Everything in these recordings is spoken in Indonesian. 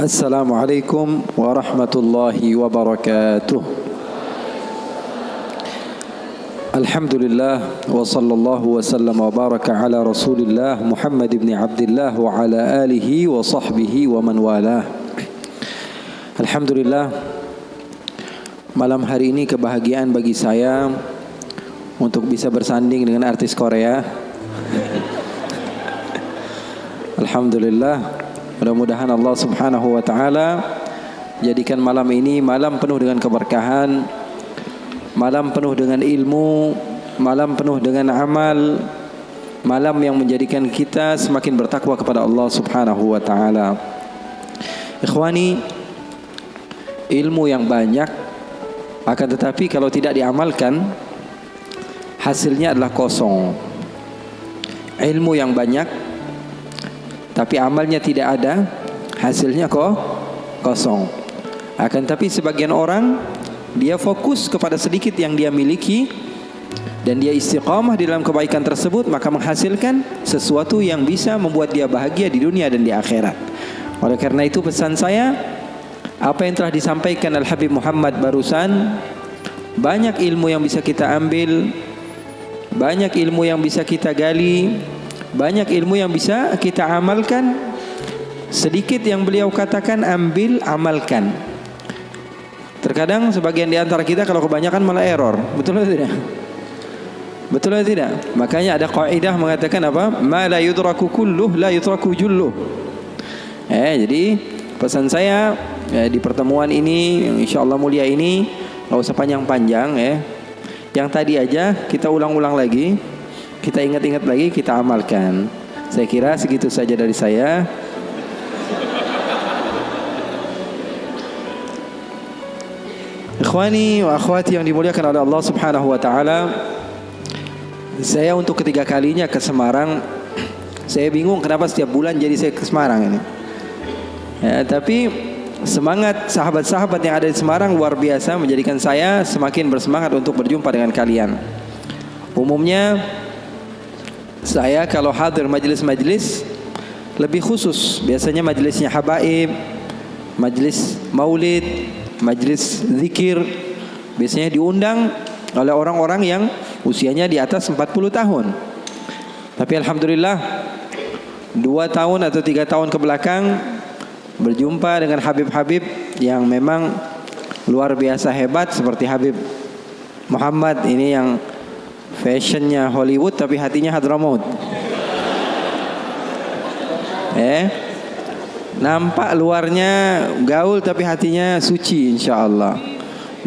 Assalamualaikum warahmatullahi wabarakatuh. Alhamdulillah wa sallallahu wa sallam wa baraka ala Rasulillah Muhammad ibn Abdullah wa ala alihi wa sahbihi wa man walah. Alhamdulillah, malam hari ini kebahagiaan bagi saya untuk bisa bersanding dengan artis Korea. Alhamdulillah. Mudah-mudahan Allah subhanahu wa ta'ala jadikan malam ini malam penuh dengan keberkahan, malam penuh dengan ilmu, malam penuh dengan amal, malam yang menjadikan kita semakin bertakwa kepada Allah subhanahu wa ta'ala. Ikhwani, ilmu yang banyak, akan tetapi kalau tidak diamalkan hasilnya adalah kosong. Ilmu yang banyak tapi amalnya tidak ada, hasilnya kok kosong. Akan tapi sebagian orang dia fokus kepada sedikit yang dia miliki dan dia istiqamah di dalam kebaikan tersebut, maka menghasilkan sesuatu yang bisa membuat dia bahagia di dunia dan di akhirat. Oleh karena itu pesan saya, apa yang telah disampaikan Al-Habib Muhammad barusan, banyak ilmu yang bisa kita ambil, banyak ilmu yang bisa kita gali, banyak ilmu yang bisa kita amalkan. Sedikit yang beliau katakan ambil, amalkan. Terkadang sebagian di antara kita kalau kebanyakan malah error. Betul atau tidak? Betul atau tidak? Makanya ada kaidah mengatakan apa? Ma la yudraku kulluh la yutraku julluh. Jadi pesan saya di pertemuan ini yang insyaallah mulia ini enggak usah panjang-panjang ya. Yang tadi aja kita ulang-ulang lagi. Kita ingat-ingat lagi, kita amalkan. Saya kira segitu saja dari saya. Ikhwani wa akhwati yang dimuliakan oleh Allah subhanahu wa ta'ala, saya untuk ketiga kalinya ke Semarang. Saya bingung kenapa setiap bulan jadi saya ke Semarang ini. Tapi semangat sahabat-sahabat yang ada di Semarang luar biasa, menjadikan saya semakin bersemangat untuk berjumpa dengan kalian. Umumnya saya kalau hadir majelis-majelis lebih khusus, biasanya majelisnya habaib, majelis maulid, majelis zikir, biasanya diundang oleh orang-orang yang usianya di atas 40 tahun. Tapi alhamdulillah 2 tahun atau 3 tahun ke belakang berjumpa dengan Habib-Habib yang memang luar biasa hebat, seperti Habib Muhammad ini yang fashionnya Hollywood tapi hatinya Hadramaut. Nampak luarnya gaul tapi hatinya suci insyaallah.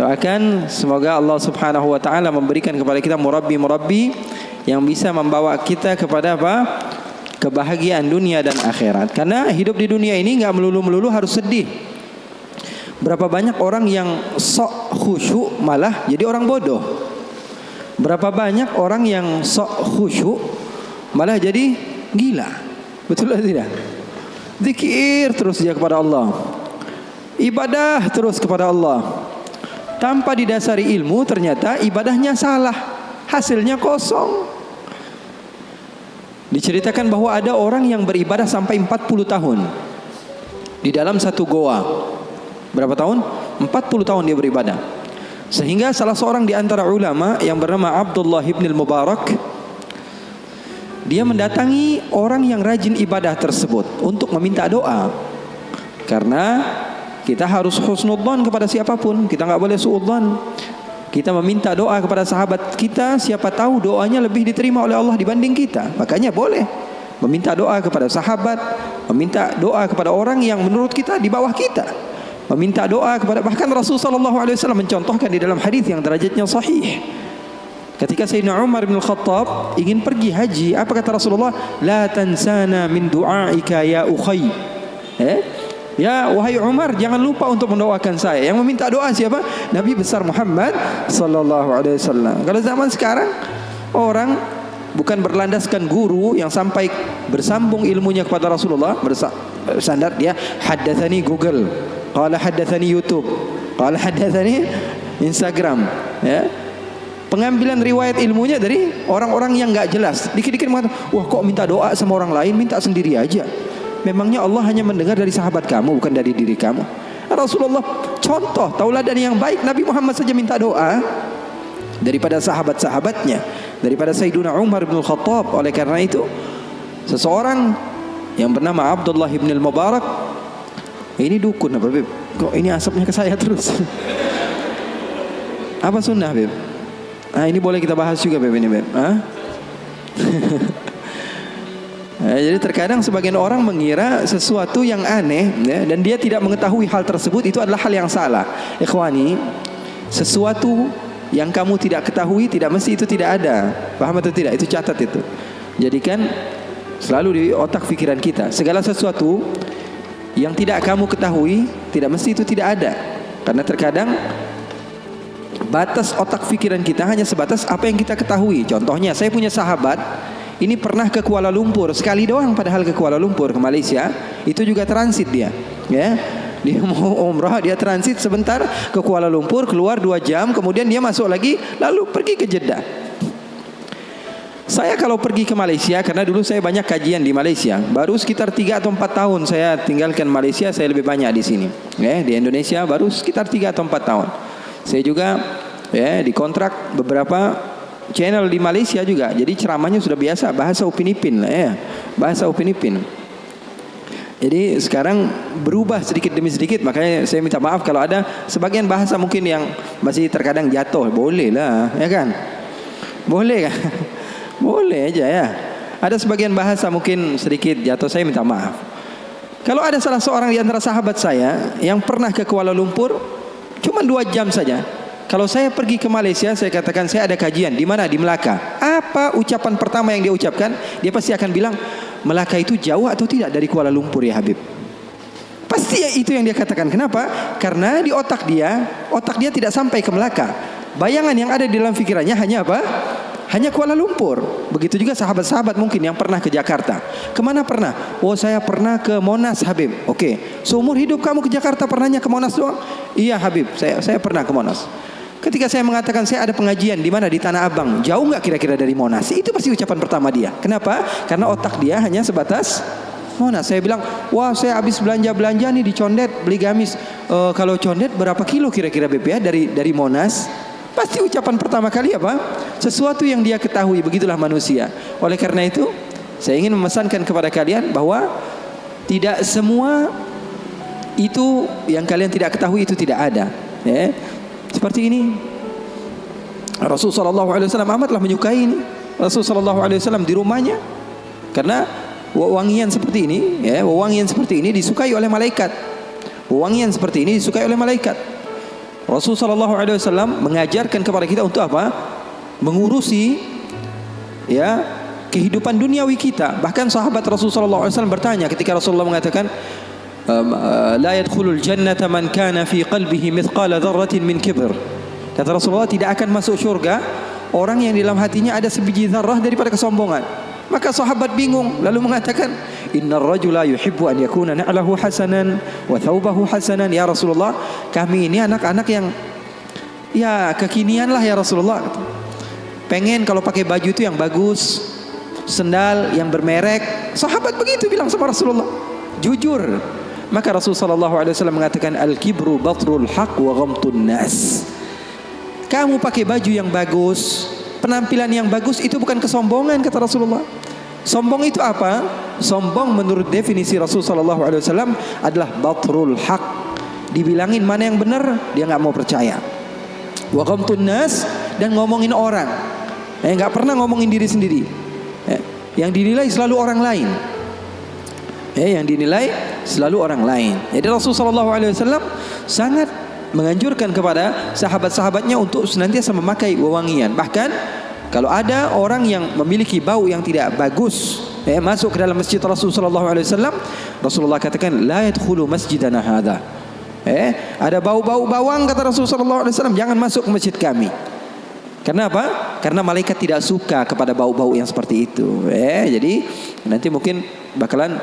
Doakan semoga Allah subhanahu wa ta'ala memberikan kepada kita murabbi-murabbi yang bisa membawa kita kepada apa? Kebahagiaan dunia dan akhirat. Karena hidup di dunia ini enggak melulu-melulu harus sedih. Berapa banyak orang yang sok khusyuk malah jadi orang bodoh. Berapa banyak orang yang sok khusyuk malah jadi gila. Betul atau tidak? Zikir terus dia kepada Allah, ibadah terus kepada Allah, tanpa didasari ilmu, ternyata ibadahnya salah, hasilnya kosong. Diceritakan bahwa ada orang yang beribadah sampai 40 tahun di dalam satu goa. Berapa tahun? 40 tahun dia beribadah. Sehingga salah seorang di antara ulama yang bernama Abdullah ibn al-Mubarak, dia mendatangi orang yang rajin ibadah tersebut untuk meminta doa. Karena kita harus husnudzan kepada siapapun, kita enggak boleh suudzan. Kita meminta doa kepada sahabat kita, siapa tahu doanya lebih diterima oleh Allah dibanding kita. Makanya boleh meminta doa kepada sahabat, meminta doa kepada orang yang menurut kita di bawah kita, meminta doa kepada, bahkan Rasulullah SAW mencontohkan di dalam hadis yang derajatnya sahih. Ketika Sayyidina Umar bin Khattab ingin pergi haji, apa kata Rasulullah? La tansana min du'aika ya ukhay. Ya wahai Umar, jangan lupa untuk mendoakan saya. Yang meminta doa siapa? Nabi besar Muhammad sallallahu alaihi wasallam. Kalau zaman sekarang orang bukan berlandaskan guru yang sampai bersambung ilmunya kepada Rasulullah, bersandar dia haddatsani Google, qala haddatsani YouTube, qala haddatsani Instagram, ya. Pengambilan riwayat ilmunya dari orang-orang yang enggak jelas. Dikit-dikit mengatakan, "Wah, kok minta doa sama orang lain, minta sendiri aja." memangnya Allah hanya mendengar dari sahabat kamu, bukan dari diri kamu? Rasulullah contoh tauladan yang baik, Nabi Muhammad saja minta doa daripada sahabat-sahabatnya, daripada Sayyiduna Umar bin Khattab. Oleh karena itu, seseorang yang bernama Abdullah bin al-Mubarak, ini dukun apa, Beb? Kok ini asapnya ke saya terus? Apa sunnah, Beb? Nah, ini boleh kita bahas juga, Beb, ini, Beb. Jadi terkadang sebagian orang mengira sesuatu yang aneh, ya, dan dia tidak mengetahui hal tersebut, itu adalah hal yang salah. Ikhwani, sesuatu yang kamu tidak ketahui tidak mesti itu tidak ada. Paham atau tidak? Itu catat itu. Jadikan selalu di otak pikiran kita, segala sesuatu yang tidak kamu ketahui tidak mesti itu tidak ada. Karena terkadang batas otak pikiran kita hanya sebatas apa yang kita ketahui. Contohnya, saya punya sahabat ini pernah ke Kuala Lumpur sekali doang, padahal ke Kuala Lumpur, ke Malaysia, itu juga transit dia, ya. Dia mau umrah, dia transit sebentar ke Kuala Lumpur, keluar 2 jam, kemudian dia masuk lagi, lalu pergi ke Jeddah. Saya kalau pergi ke Malaysia, karena dulu saya banyak kajian di Malaysia, baru sekitar 3 atau 4 tahun saya tinggalkan Malaysia, saya lebih banyak di sini, ya. Di Indonesia baru sekitar 3 atau 4 tahun. Saya juga, ya, dikontrak beberapa channel di Malaysia juga. Jadi ceramahnya sudah biasa bahasa Upin Ipin lah, ya. Bahasa Upin Ipin. Jadi sekarang berubah sedikit demi sedikit, makanya saya minta maaf kalau ada sebagian bahasa mungkin yang masih terkadang jatuh. Boleh lah, ya kan? Boleh kan? Boleh aja, ya. Ada sebagian bahasa mungkin sedikit jatuh, saya minta maaf. Kalau ada salah seorang di antara sahabat saya yang pernah ke Kuala Lumpur cuma 2 jam saja. Kalau saya pergi ke Malaysia, saya katakan saya ada kajian di mana? Di Melaka. Apa ucapan pertama yang dia ucapkan? Dia pasti akan bilang, Melaka itu jauh atau tidak dari Kuala Lumpur ya Habib? Pasti itu yang dia katakan. Kenapa? Karena di otak dia tidak sampai ke Melaka. Bayangan yang ada di dalam pikirannya hanya apa? Hanya Kuala Lumpur. Begitu juga sahabat-sahabat mungkin yang pernah ke Jakarta. Kemana pernah? Oh, saya pernah ke Monas, Habib. Oke. Seumur hidup kamu ke Jakarta pernahnya ke Monas doang? Iya Habib, saya pernah ke Monas. Ketika saya mengatakan saya ada pengajian di mana? Di Tanah Abang. Jauh nggak kira-kira dari Monas? Itu pasti ucapan pertama dia. Kenapa? Karena otak dia hanya sebatas Monas. Saya bilang, wah saya habis belanja nih di Condet, beli gamis. Kalau Condet berapa kilo kira-kira Beb ya dari Monas? Pasti ucapan pertama kali apa? Sesuatu yang dia ketahui. Begitulah manusia. Oleh karena itu, saya ingin memesankan kepada kalian bahwa tidak semua itu yang kalian tidak ketahui itu tidak ada, ya. Seperti ini, Rasulullah SAW amatlah menyukai ini. Rasulullah SAW di rumahnya, karena wewangian seperti ini, ya, wewangian seperti ini disukai oleh malaikat. Wewangian seperti ini disukai oleh malaikat. Rasulullah SAW mengajarkan kepada kita untuk apa? Mengurusi, ya, kehidupan duniawi kita. Bahkan sahabat Rasulullah SAW bertanya ketika Rasulullah mengatakan, la yadkhulul jannata man kana fi qalbihi mithqala dzarratin min kibr. Kata Rasulullah, tidak akan masuk syurga orang yang di dalam hatinya ada sebiji zarrah daripada kesombongan. Maka sahabat bingung lalu mengatakan, innar rajula yuhibbu an yakuna na'lahu hasanan wa thawbahu hasanan. Ya Rasulullah, kami ini anak-anak yang ya kekinian lah ya Rasulullah. Pengen kalau pakai baju itu yang bagus, sendal yang bermerek. Sahabat begitu bilang sama Rasulullah, jujur. Maka Rasulullah SAW mengatakan, al-kibru batrul haq wa ghamtun nas. Kamu pakai baju yang bagus, penampilan yang bagus, itu bukan kesombongan, kata Rasulullah. Sombong itu apa? Sombong menurut definisi Rasulullah SAW adalah batrul haq. Dibilangin mana yang benar, dia nggak mau percaya. Wa ghamtun nas, dan ngomongin orang. Nggak pernah ngomongin diri sendiri. Yang dinilai selalu orang lain. Yang dinilai selalu orang lain. Jadi Rasulullah SAW sangat menganjurkan kepada sahabat-sahabatnya untuk senantiasa memakai wewangian. Bahkan kalau ada orang yang memiliki bau yang tidak bagus, masuk ke dalam masjid Rasulullah SAW, Rasulullah katakan, la yadkhulu masjidana hadha. Ada bau-bau bawang, kata Rasulullah SAW, jangan masuk ke masjid kami. Karena apa? Karena malaikat tidak suka kepada bau-bau yang seperti itu. Jadi nanti mungkin bakalan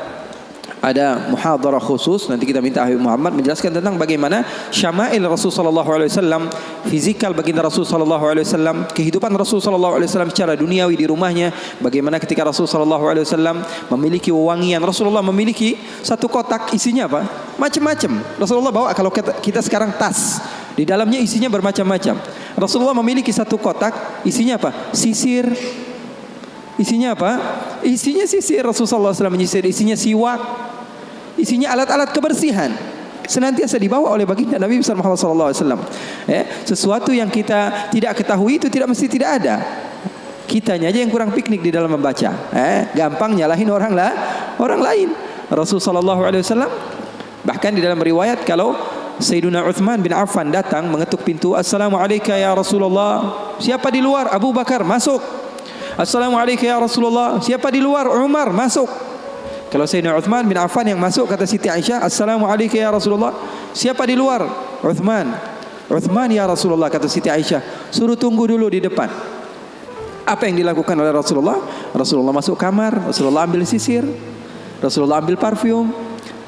ada muhadarah khusus, nanti kita minta Habib Muhammad menjelaskan tentang bagaimana syama'il Rasul sallallahu alaihi wasallam, fizikal baginda Rasul sallallahu alaihi wasallam, kehidupan Rasul sallallahu alaihi wasallam secara duniawi di rumahnya, bagaimana ketika Rasul sallallahu alaihi wasallam memiliki wewangian. Rasulullah memiliki satu kotak, isinya apa? Macam-macam. Rasulullah bawa, kalau kita sekarang tas, di dalamnya isinya bermacam-macam. Rasulullah memiliki satu kotak, isinya apa? Sisir. Isinya apa? Isinya sisir. Rasulullah SAW menyisir. Isinya siwak. Isinya alat-alat kebersihan. Senantiasa dibawa oleh baginda Nabi Muhammad SAW. Sesuatu yang kita tidak ketahui itu tidak mesti tidak ada. Kitanya aja yang kurang piknik di dalam membaca. Gampang nyalahin orang lain. Rasulullah SAW bahkan di dalam riwayat, kalau Sayyiduna Uthman bin Affan datang mengetuk pintu, Assalamualaikum ya Rasulullah. Siapa di luar? Abu Bakar, masuk. Assalamualaikum ya Rasulullah. Siapa di luar? Umar, masuk. Kalau Sayyidina Uthman bin Affan yang masuk, kata Siti Aisyah, Assalamualaikum ya Rasulullah. Siapa di luar? Uthman. Uthman ya Rasulullah, kata Siti Aisyah. Suruh tunggu dulu di depan. Apa yang dilakukan oleh Rasulullah? Rasulullah masuk kamar, Rasulullah ambil sisir, Rasulullah ambil parfum,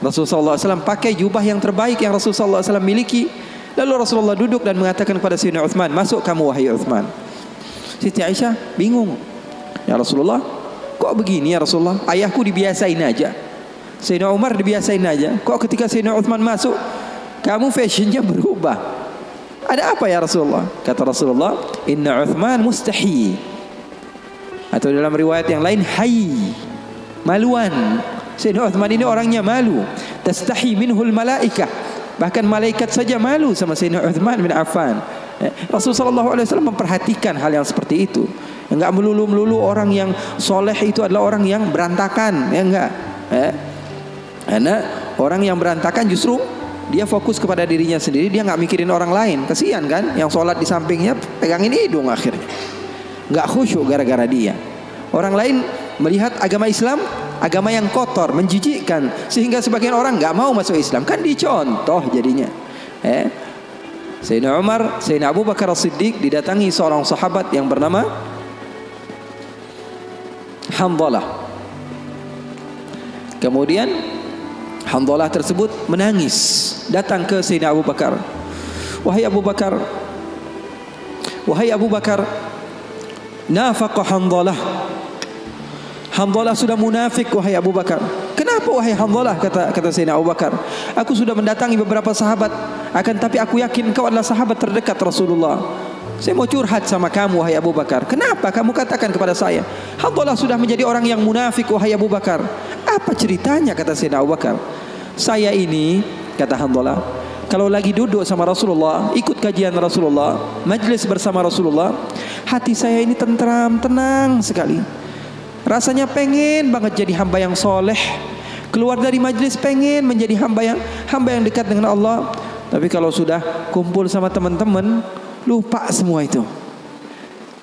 Rasulullah SAW pakai jubah yang terbaik yang Rasulullah SAW miliki. Lalu Rasulullah duduk dan mengatakan kepada Sayyidina Uthman, masuk kamu wahai Uthman. Siti Aisyah bingung. Ya Rasulullah, kok begini ya Rasulullah? Ayahku dibiasain aja, Sayyidina Umar dibiasain aja. Kok ketika Sayyidina Uthman masuk, kamu fashionnya berubah? Ada apa ya Rasulullah? Kata Rasulullah, Inna Uthman mustahi. Atau dalam riwayat yang lain, hayy, maluan. Sayyidina Uthman ini orangnya malu. Tastahi minhul malaikah. Bahkan malaikat saja malu sama Sayyidina Uthman bin Affan. Rasulullah SAW memperhatikan hal yang seperti itu. Enggak melulu orang yang soleh itu adalah orang yang berantakan, ya enggak. Karena orang yang berantakan justru dia fokus kepada dirinya sendiri, dia enggak mikirin orang lain. Kasihan kan, yang sholat di sampingnya pegangin hidung akhirnya. Enggak khusyuk gara-gara dia. Orang lain melihat agama Islam, agama yang kotor, menjijikkan, sehingga sebagian orang enggak mau masuk Islam. Kan dicontoh jadinya. Sayyidina Umar, Sayyidina Abu Bakar As-Siddiq didatangi seorang sahabat yang bernama Hanzalah. Kemudian Hanzalah tersebut menangis, datang ke Sayyidina Abu Bakar. Wahai Abu Bakar, wahai Abu Bakar, nafaqa Hanzalah. Hanzalah sudah munafik wahai Abu Bakar. Kenapa wahai Hanzalah? Kata Sayyidina Abu Bakar, aku sudah mendatangi beberapa sahabat, akan tapi aku yakin kau adalah sahabat terdekat Rasulullah. Saya mau curhat sama kamu wahai Abu Bakar. Kenapa kamu katakan kepada saya Hanzalah sudah menjadi orang yang munafik wahai Abu Bakar? Apa ceritanya? Kata Sayyidina Abu Bakar, saya ini, kata Hanzalah, kalau lagi duduk sama Rasulullah, ikut kajian Rasulullah, majlis bersama Rasulullah, hati saya ini tentram, tenang sekali. Rasanya pengen banget jadi hamba yang soleh. Keluar dari majlis pengen menjadi hamba yang dekat dengan Allah. Tapi kalau sudah kumpul sama teman-teman, lupa semua itu.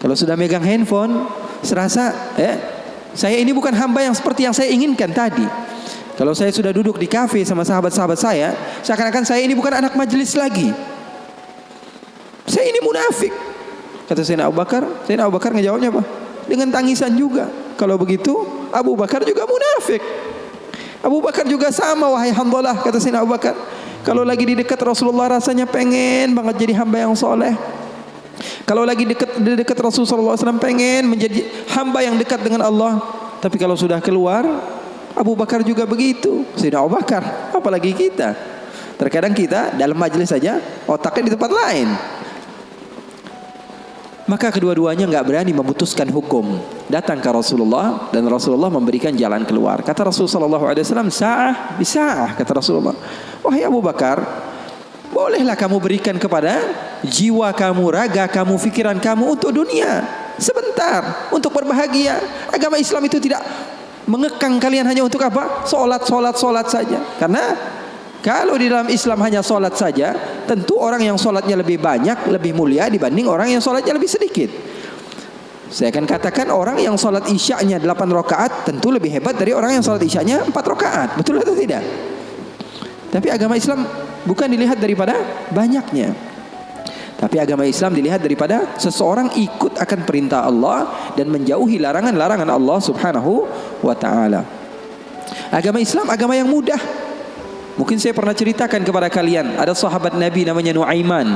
Kalau sudah megang handphone, serasa saya ini bukan hamba yang seperti yang saya inginkan tadi. Kalau saya sudah duduk di kafe sama sahabat-sahabat saya, seakan-akan saya ini bukan anak majelis lagi. Saya ini munafik. Kata Sayyidina Abu Bakar. Sayyidina Abu Bakar ngejawabnya apa? Dengan tangisan juga. Kalau begitu Abu Bakar juga munafik. Abu Bakar juga sama wahai Hanzalah, kata Sayyidina Abu Bakar. Kalau lagi di dekat Rasulullah rasanya pengen banget jadi hamba yang soleh. Kalau lagi di dekat Rasulullah SAW pengen menjadi hamba yang dekat dengan Allah. Tapi kalau sudah keluar, Abu Bakar juga begitu. Sayyidina Abu Bakar, apalagi kita. Terkadang kita dalam majelis saja otaknya di tempat lain. Maka kedua-duanya enggak berani memutuskan hukum. Datang ke Rasulullah dan Rasulullah memberikan jalan keluar. Kata Rasulullah SAW, sa'ah bisa'ah, kata Rasulullah. Wahai Abu Bakar, bolehlah kamu berikan kepada jiwa kamu, raga kamu, fikiran kamu untuk dunia sebentar, untuk berbahagia. Agama Islam itu tidak mengekang kalian hanya untuk apa? Solat saja. Karena kalau di dalam Islam hanya solat saja, tentu orang yang solatnya lebih banyak, lebih mulia dibanding orang yang solatnya lebih sedikit. Saya akan katakan orang yang solat isya'nya 8 rakaat tentu lebih hebat dari orang yang solat isya'nya 4 rakaat. Betul atau tidak? Tapi agama Islam bukan dilihat daripada banyaknya. Tapi agama Islam dilihat daripada seseorang ikut akan perintah Allah dan menjauhi larangan-larangan Allah Subhanahu wa ta'ala. Agama Islam agama yang mudah. Mungkin saya pernah ceritakan kepada kalian, ada sahabat Nabi namanya Nuaiman.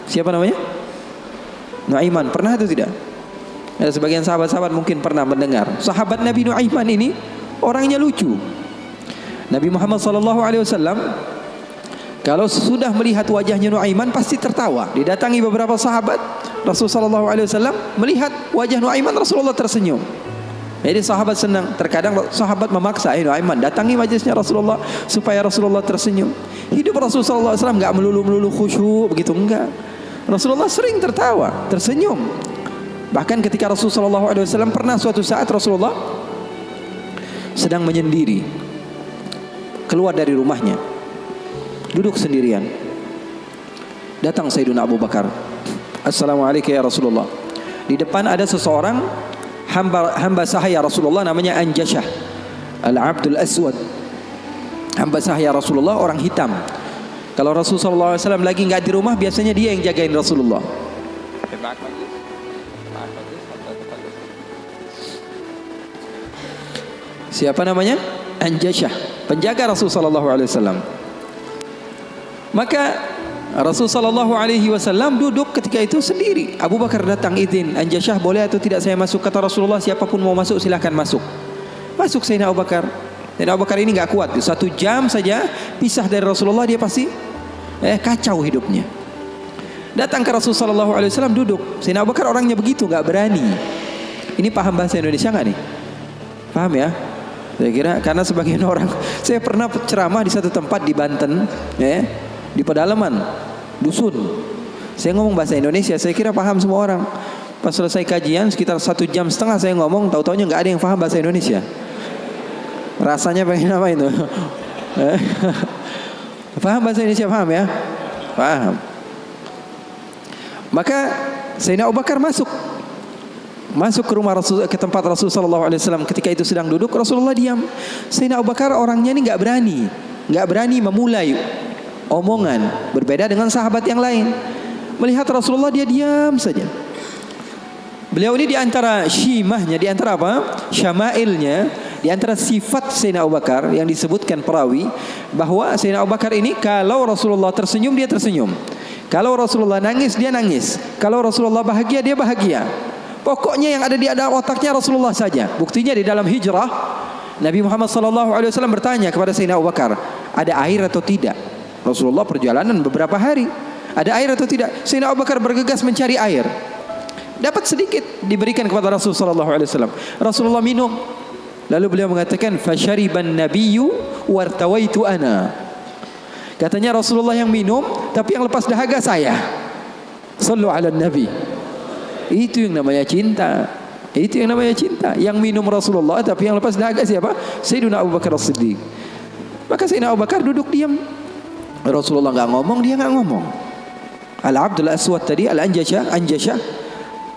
Siapa namanya? Nuaiman. Pernah atau tidak? Ada sebagian sahabat-sahabat mungkin pernah mendengar. Sahabat Nabi Nuaiman ini orangnya lucu. Nabi Muhammad SAW kalau sudah melihat wajahnya Nuaiman pasti tertawa. Didatangi beberapa sahabat, Rasulullah SAW melihat wajah Nuaiman, Rasulullah tersenyum. Jadi sahabat senang. Terkadang sahabat memaksa, Nuaiman datangi majlisnya Rasulullah supaya Rasulullah tersenyum. Hidup Rasulullah SAW enggak melulu khusyuk begitu, enggak. Rasulullah sering tertawa, tersenyum. Bahkan ketika Rasulullah SAW pernah suatu saat Rasulullah sedang menyendiri, keluar dari rumahnya, duduk sendirian. Datang Sayyidina Abu Bakar. Assalamualaikum ya Rasulullah. Di depan ada seseorang hamba sahaya Rasulullah namanya Anjashah Al-Abdul Aswad. Hamba sahaya Rasulullah, orang hitam. Kalau Rasulullah SAW lagi nggak di rumah, biasanya dia yang jagain Rasulullah. Siapa namanya? Anjashah, penjaga Rasulullah SAW. Maka Rasulullah SAW duduk ketika itu sendiri. Abu Bakar datang, izin, Anjashah boleh atau tidak saya masuk? Kata Rasulullah, siapapun mau masuk silahkan masuk. Masuk Sayyidina Abu Bakar. Sayyidina Abu Bakar ini nggak kuat. 1 jam saja pisah dari Rasulullah, dia pasti kacau hidupnya. Datang ke Rasulullah SAW duduk. Sayyidina Abu Bakar orangnya begitu, nggak berani. Ini paham bahasa Indonesia nggak nih? Paham ya? Saya kira karena sebagian orang, saya pernah ceramah di satu tempat di Banten, di pedalaman dusun. Saya ngomong bahasa Indonesia, saya kira paham semua orang. Pas selesai kajian sekitar 1,5 jam saya ngomong, tahu-taunya nggak ada yang paham bahasa Indonesia. Rasanya pengen apa itu? Paham bahasa Indonesia, paham ya? Paham. Maka Sayyidina Abu Bakar masuk ke rumah Rasul, ke tempat Rasulullah SAW. Ketika itu sedang duduk, Rasulullah diam. Sayyidina Abu Bakar orangnya ini nggak berani memulai omongan, berbeda dengan sahabat yang lain. Melihat Rasulullah dia diam saja. Beliau ini di antara syimahnya, di antara apa? Syama'ilnya, di antara sifat Sayyidina Abu Bakar yang disebutkan perawi bahwa Sayyidina Abu Bakar ini kalau Rasulullah tersenyum dia tersenyum. Kalau Rasulullah nangis dia nangis. Kalau Rasulullah bahagia dia bahagia. Pokoknya yang ada di dalam otaknya Rasulullah saja. Buktinya di dalam hijrah Nabi Muhammad SAW bertanya kepada Sayyidina Abu Bakar, ada air atau tidak? Rasulullah perjalanan beberapa hari, ada air atau tidak? Sayyidina Abu Bakar bergegas mencari air. Dapat sedikit, diberikan kepada Rasulullah SAW. Rasulullah minum. Lalu beliau mengatakan, fasyariban nabiyyu wartawaitu ana. Katanya Rasulullah yang minum, tapi yang lepas dahaga saya. Sallu ala nabi. Itu yang namanya cinta. Itu yang namanya cinta. Yang minum Rasulullah, tapi yang lepas dahaga siapa? Sayyidina Abu Bakar As-Siddiq. Maka Sayyidina Abu Bakar duduk diam. Rasulullah nggak ngomong, dia nggak ngomong. Al-Abdul Aswad tadi, Anjashah,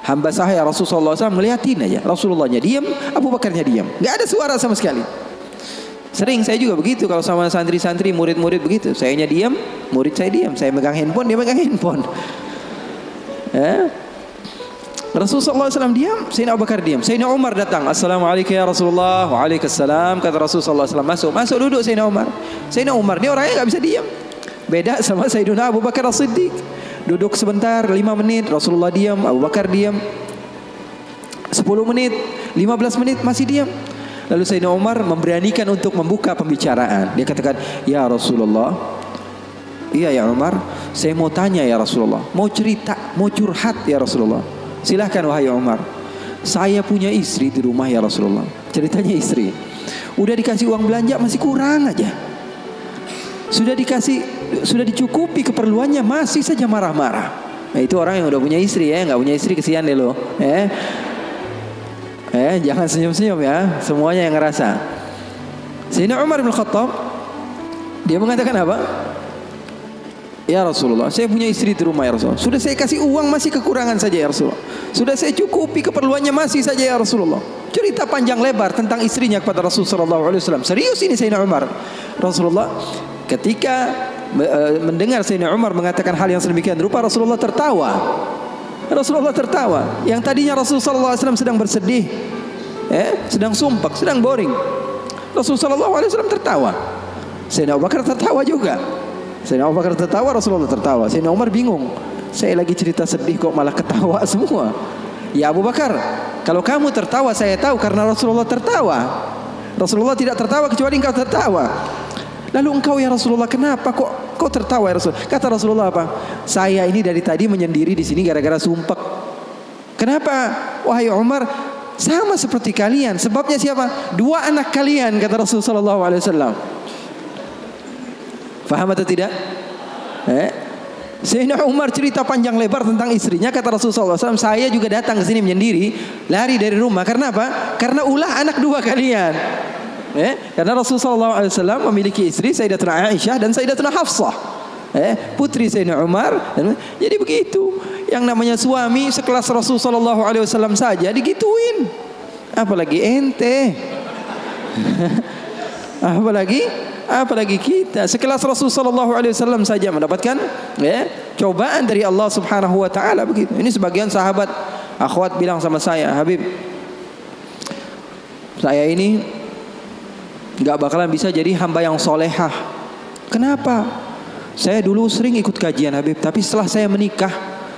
hamba sahaya Rasulullah SAW, ngeliatin aja. Rasulullahnya diam, Abu Bakarnya diam. Nggak ada suara sama sekali. Sering saya juga begitu kalau sama santri-santri, murid-murid begitu. Sayanya diam, murid saya diam. Saya megang handphone, dia megang handphone. Rasulullah SAW diam, Sayyidina Abu Bakar diam. Sayyidina Umar datang, Assalamualaikum ya Rasulullah. Waalaikumsalam. Kata Rasulullah SAW, masuk duduk Sayyidina Umar. Sayyidina Umar ini orangnya nggak bisa diam. Beda sama Sayyidina Abu Bakar As-Siddiq. Duduk sebentar, 5 menit, Rasulullah diam, Abu Bakar diam. 10 menit, 15 menit masih diam. Lalu Sayyidina Umar memberanikan untuk membuka pembicaraan. Dia katakan, ya Rasulullah, iya ya Umar, saya mau tanya ya Rasulullah, mau cerita, mau curhat ya Rasulullah. Silahkan wahai Umar. Saya punya istri di rumah ya Rasulullah. Ceritanya istri, udah dikasih uang belanja masih kurang aja. Sudah dicukupi keperluannya masih saja marah-marah. Nah, itu orang yang udah punya istri ya, nggak punya istri kesian deh lo. Jangan senyum-senyum ya, semuanya yang ngerasa. Sayyidina Umar bin Khattab dia mengatakan apa? Ya Rasulullah, saya punya istri di rumah ya Rasulullah. Sudah saya kasih uang masih kekurangan saja ya Rasulullah. Sudah saya cukupi keperluannya masih saja ya Rasulullah. Cerita panjang lebar tentang istrinya kepada Rasulullah SAW. Serius ini Sayyidina Umar. Rasulullah ketika mendengar Sayyidina Umar mengatakan hal yang sedemikian rupa, Rasulullah tertawa. Rasulullah tertawa. Yang tadinya Rasulullah SAW sedang bersedih, sedang sumpah, sedang boring. Rasulullah SAW tertawa. Sayyidina Abu Bakar tertawa juga. Sayyidina Abu Bakar tertawa, Rasulullah tertawa. Sayyidina Umar bingung. Saya lagi cerita sedih kok malah ketawa semua. Ya Abu Bakar, kalau kamu tertawa saya tahu karena Rasulullah tertawa. Rasulullah tidak tertawa kecuali engkau tertawa. Lalu engkau ya Rasulullah, kenapa kok kau tertawa ya Rasul? Kata Rasulullah apa? Saya ini dari tadi menyendiri di sini gara-gara sumpek. Kenapa? Wahai Umar, sama seperti kalian. Sebabnya siapa? 2 anak kalian, kata Rasulullah SAW. Faham atau tidak? Sayyidina Umar cerita panjang lebar tentang istrinya. Kata Rasulullah SAW, saya juga datang ke sini menyendiri, lari dari rumah. Karena apa? Karena ulah anak 2 kalian. Karena Rasulullah SAW memiliki istri Sayyidatuna Aisyah dan Sayyidatuna Hafsah, putri Sayyidina Umar. Jadi begitu. Yang namanya suami sekelas Rasulullah SAW saja digituin, apalagi ente. Apalagi kita sekelas Rasulullah SAW saja mendapatkan cobaan dari Allah Subhanahu wa taala begitu. Ini sebagian sahabat akhwat bilang sama saya, Habib, saya ini enggak bakalan bisa jadi hamba yang solehah. Kenapa? Saya dulu sering ikut kajian Habib, tapi setelah saya menikah,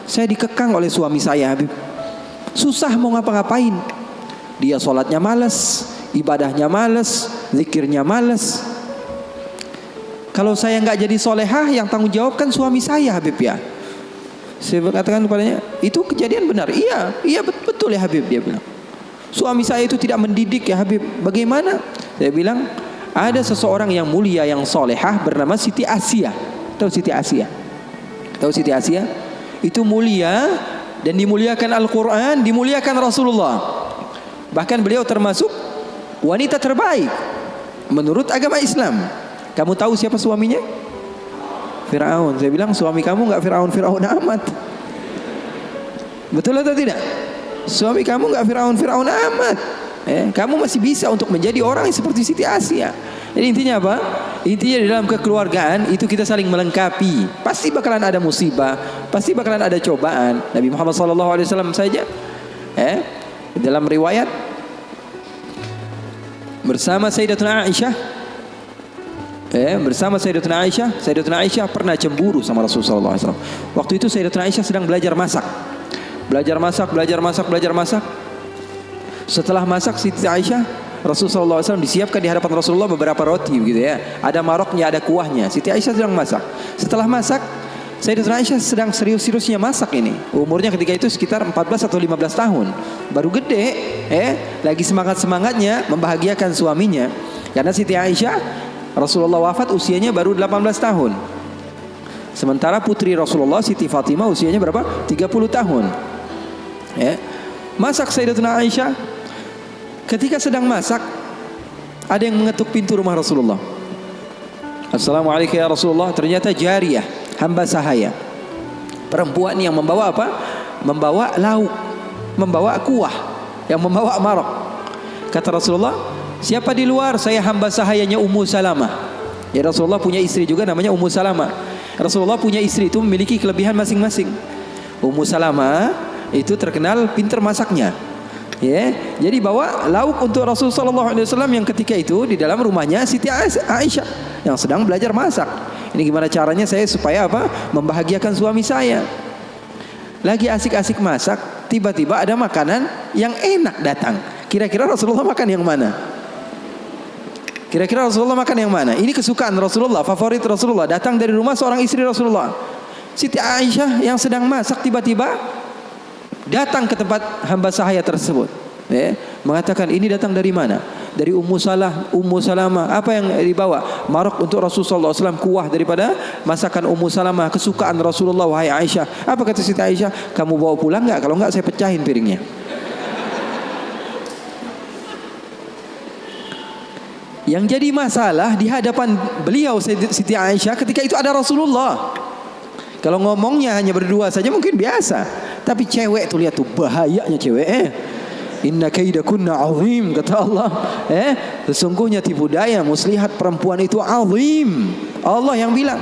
saya dikekang oleh suami saya Habib. Susah mau ngapa-ngapain. Dia sholatnya malas, ibadahnya malas, zikirnya malas. Kalau saya nggak jadi solehah, yang tanggung jawab kan suami saya Habib ya. Saya katakan kepadanya, itu kejadian benar. Iya betul ya Habib, dia bilang. Suami saya itu tidak mendidik ya Habib. Bagaimana? Saya bilang, ada seseorang yang mulia yang solehah bernama Siti Asia. Tahu Siti Asia? Tahu Siti Asia? Itu mulia dan dimuliakan Al-Quran, dimuliakan Rasulullah. Bahkan beliau termasuk wanita terbaik menurut agama Islam. Kamu tahu siapa suaminya? Fir'aun. Saya bilang, suami kamu nggak Fir'aun amat. Betul atau tidak? Suami kamu nggak Fir'aun amat. Kamu masih bisa untuk menjadi orang seperti Siti Asia. Jadi intinya apa? Intinya di dalam kekeluargaan itu kita saling melengkapi. Pasti bakalan ada musibah, pasti bakalan ada cobaan. Nabi Muhammad SAW saja, dalam riwayat bersama Sayyidatuna Aisyah, Sayyidatuna Aisyah pernah cemburu sama Rasulullah SAW. Waktu itu Sayyidatuna Aisyah sedang belajar masak. Setelah masak Siti Aisyah, Rasulullah SAW disiapkan di hadapan Rasulullah beberapa roti begitu ya. Ada maroknya, ada kuahnya. Siti Aisyah sedang masak. Setelah masak, Sayyidatuna Aisyah sedang serius-seriusnya masak ini. Umurnya ketika itu sekitar 14 atau 15 tahun. Baru gede, lagi semangat-semangatnya membahagiakan suaminya. Karena Siti Aisyah, Rasulullah wafat usianya baru 18 tahun. Sementara putri Rasulullah Siti Fatimah usianya berapa? 30 tahun. Masak Sayyidatuna Aisyah. Ketika sedang masak, ada yang mengetuk pintu rumah Rasulullah. Assalamualaikum ya Rasulullah. Ternyata jariyah, hamba sahaya, perempuan yang membawa apa? Membawa lauk, membawa kuah, yang membawa marok. Kata Rasulullah, siapa di luar? Saya hamba sahayanya Ummu Salamah. Ya, Rasulullah punya istri juga namanya Ummu Salamah. Rasulullah punya istri itu memiliki kelebihan masing-masing. Ummu Salamah itu terkenal pintar masaknya. Jadi bawa lauk untuk Rasulullah SAW yang ketika itu di dalam rumahnya Siti Aisyah yang sedang belajar masak. Ini gimana caranya saya supaya apa? Membahagiakan suami saya. Lagi asik-asik masak, tiba-tiba ada makanan yang enak datang. Kira-kira Rasulullah makan yang mana? Kira-kira Rasulullah makan yang mana? Ini kesukaan Rasulullah, favorit Rasulullah. Datang dari rumah seorang istri Rasulullah. Siti Aisyah yang sedang masak tiba-tiba datang ke tempat hamba sahaya tersebut, mengatakan, ini datang dari mana? Dari Ummu Salamah. Apa yang dibawa? Marok untuk Rasulullah SAW, kuah daripada masakan Ummu Salamah, kesukaan Rasulullah. Wahai Aisyah, apa kata Siti Aisyah? Kamu bawa pulang nggak? Kalau nggak saya pecahin piringnya. Yang jadi masalah di hadapan beliau Siti Aisyah ketika itu ada Rasulullah. Kalau ngomongnya hanya berdua saja mungkin biasa, tapi cewek tuh lihat tuh bahayanya cewek. Inna kaidakunna azim, kata Allah. Sesungguhnya tipu daya muslihat perempuan itu azim. Allah yang bilang.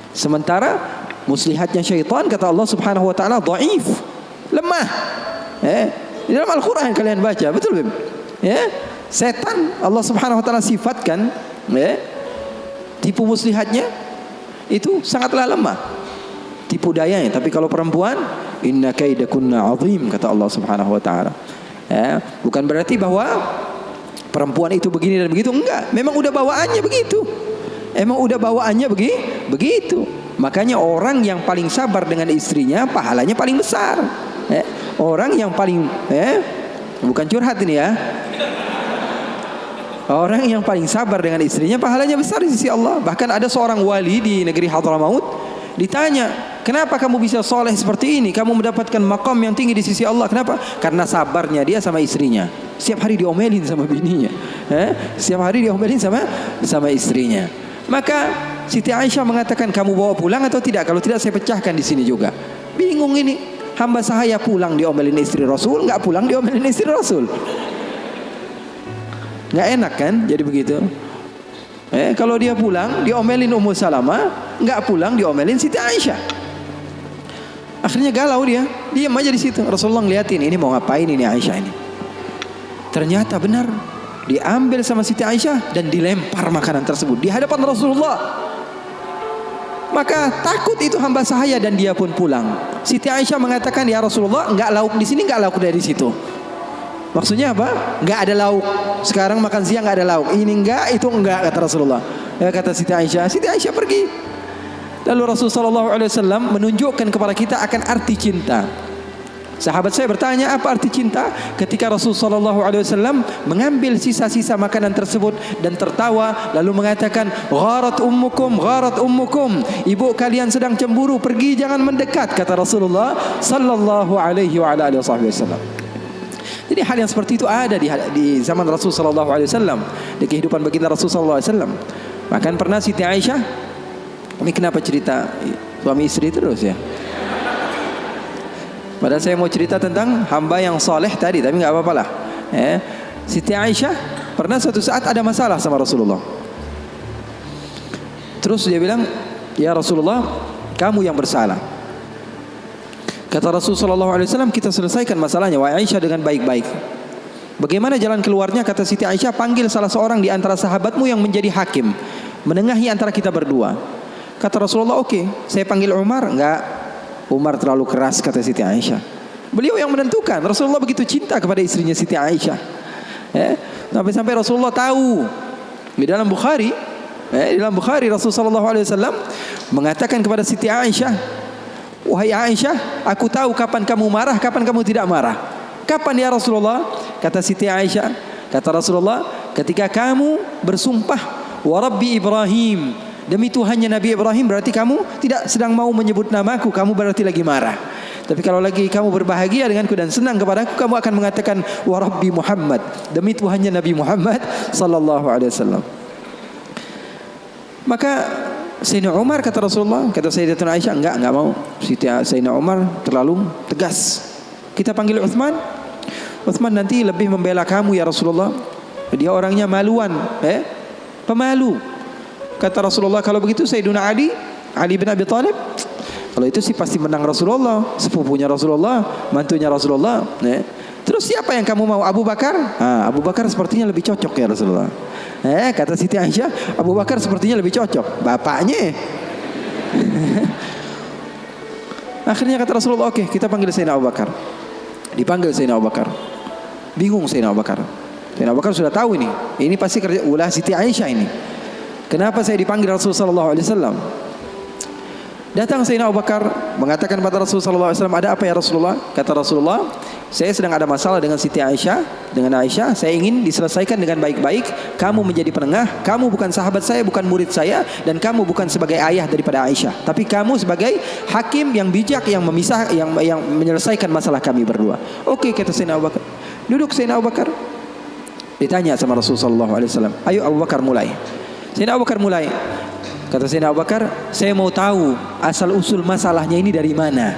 Sementara muslihatnya syaitan kata Allah Subhanahu wa taala dhaif, lemah. Di dalam Al-Qur'an kalian baca, betul belum? Setan Allah Subhanahu wa taala sifatkan tipu muslihatnya itu sangatlah lemah, tipu dayanya. Tapi kalau perempuan, inna kaidakunna azim, kata Allah Subhanahu wa taala. Bukan berarti bahwa perempuan itu begini dan begitu, enggak. Memang udah bawaannya begitu. Begitu. Makanya orang yang paling sabar dengan istrinya pahalanya paling besar. Orang yang paling bukan curhat ini ya. Orang yang paling sabar dengan istrinya pahalanya besar di sisi Allah. Bahkan ada seorang wali di negeri Hadramaut ditanya, kenapa kamu bisa soleh seperti ini? Kamu mendapatkan maqam yang tinggi di sisi Allah. Kenapa? Karena sabarnya dia sama istrinya. Setiap hari diomelin sama bininya, setiap hari diomelin sama istrinya. Maka Siti Aisyah mengatakan, kamu bawa pulang atau tidak? Kalau tidak saya pecahkan di sini juga. Bingung ini, hamba sahaya pulang diomelin istri Rasul, nggak pulang diomelin istri Rasul. Nggak enak kan? Jadi begitu. Kalau dia pulang diomelin Ummu Salamah, nggak pulang diomelin Siti Aisyah. Akhirnya galau dia, diam aja di situ. Rasulullah ngeliatin, ini mau ngapain ini Aisyah ini? Ternyata benar, diambil sama Siti Aisyah dan dilempar makanan tersebut di hadapan Rasulullah. Maka takut itu hamba sahaya dan dia pun pulang. Siti Aisyah mengatakan, ya Rasulullah, enggak lauk di sini, enggak lauk dari situ. Maksudnya apa? Enggak ada lauk. Sekarang makan siang enggak ada lauk. Ini enggak, itu enggak, kata Rasulullah. Kata Siti Aisyah. Siti Aisyah pergi. Lalu Rasulullah SAW menunjukkan kepada kita akan arti cinta. Sahabat saya bertanya, apa arti cinta? Ketika Rasulullah SAW mengambil sisa-sisa makanan tersebut dan tertawa, lalu mengatakan, gharat ummukum, ibu kalian sedang cemburu, pergi jangan mendekat, kata Rasulullah Sallallahu Alaihi Wasallam. Jadi hal yang seperti itu ada di zaman Rasulullah SAW, di kehidupan baginda Rasulullah SAW. Bahkan pernah Siti Aisyah, ini kenapa cerita suami istri terus ya? Padahal saya mau cerita tentang hamba yang soleh tadi, tapi nggak apa-apa lah. Siti Aisyah pernah suatu saat ada masalah sama Rasulullah. Terus dia bilang, ya Rasulullah, kamu yang bersalah. Kata Rasulullah SAW, kita selesaikan masalahnya, wahai Aisyah, dengan baik-baik. Bagaimana jalan keluarnya? Kata Siti Aisyah, panggil salah seorang di antara sahabatmu yang menjadi hakim, menengahi antara kita berdua. Kata Rasulullah, oke, saya panggil Umar. Enggak, Umar terlalu keras, kata Siti Aisyah. Beliau yang menentukan. Rasulullah begitu cinta kepada istrinya Siti Aisyah, sampai Rasulullah tahu. Di dalam Bukhari, Rasulullah SAW mengatakan kepada Siti Aisyah, wahai Aisyah, aku tahu kapan kamu marah, kapan kamu tidak marah. Kapan ya Rasulullah? Kata Siti Aisyah, kata Rasulullah, ketika kamu bersumpah, wa Rabbi Ibrahim, demi Tuhannya Nabi Ibrahim, berarti kamu tidak sedang mau menyebut namaku, kamu berarti lagi marah. Tapi kalau lagi kamu berbahagia denganku dan senang kepadaku, kamu akan mengatakan wa Rabbi Muhammad, demi Tuhannya Nabi Muhammad Sallallahu Alaihi Wasallam. Maka Sayyidina Umar, kata Rasulullah, kata Sayyidatuna Aisyah, enggak mau. Sayyidina Umar terlalu tegas. Kita panggil Uthman. Uthman nanti lebih membela kamu ya Rasulullah. Dia orangnya maluan, pemalu. Kata Rasulullah, kalau begitu Sayyidina Ali bin Abi Thalib, kalau itu sih pasti menang Rasulullah, sepupunya Rasulullah, mantunya Rasulullah. Terus siapa yang kamu mau? Abu Bakar? Abu Bakar sepertinya lebih cocok ya Rasulullah. Kata Siti Aisyah, Abu Bakar sepertinya lebih cocok, bapaknya. Akhirnya kata Rasulullah, oke, kita panggil Sayyidina Abu Bakar. Dipanggil Sayyidina Abu Bakar. Bingung Sayyidina Abu Bakar. Sayyidina Abu Bakar sudah tahu ini pasti kerja ulah Siti Aisyah ini. Kenapa saya dipanggil Rasulullah SAW? Datang Sayyidina Abu Bakar mengatakan kepada Rasulullah SAW, ada apa ya Rasulullah? Kata Rasulullah, saya sedang ada masalah dengan Siti Aisyah, dengan Aisyah. Saya ingin diselesaikan dengan baik-baik. Kamu menjadi penengah. Kamu bukan sahabat saya, bukan murid saya, dan kamu bukan sebagai ayah daripada Aisyah, tapi kamu sebagai hakim yang bijak, yang memisah, yang menyelesaikan masalah kami berdua. Oke, kata Sayyidina Abu Bakar. Duduk Sayyidina Abu Bakar. Ditanya sama Rasulullah SAW, ayo Abu Bakar mulai. Sayyidina Abu Bakar mulai. Kata Sayyidina Abu Bakar, saya mau tahu asal usul masalahnya ini dari mana.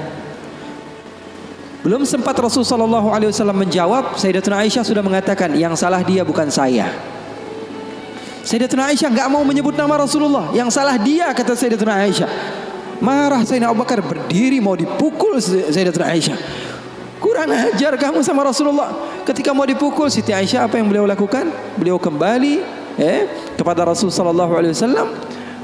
Belum sempat Rasulullah SAW menjawab, Sayyidatuna Aisyah sudah mengatakan, yang salah dia bukan saya. Sayyidatuna Aisyah enggak mau menyebut nama Rasulullah, yang salah dia, kata Sayyidatuna Aisyah. Marah Sayyidina Abu Bakar, berdiri mau dipukul Sayyidatuna Aisyah. Kurang ajar kamu sama Rasulullah. ketika mau dipukul Siti Aisyah, apa yang beliau lakukan? Beliau kembali kepada Rasul sallallahu alaihi wasallam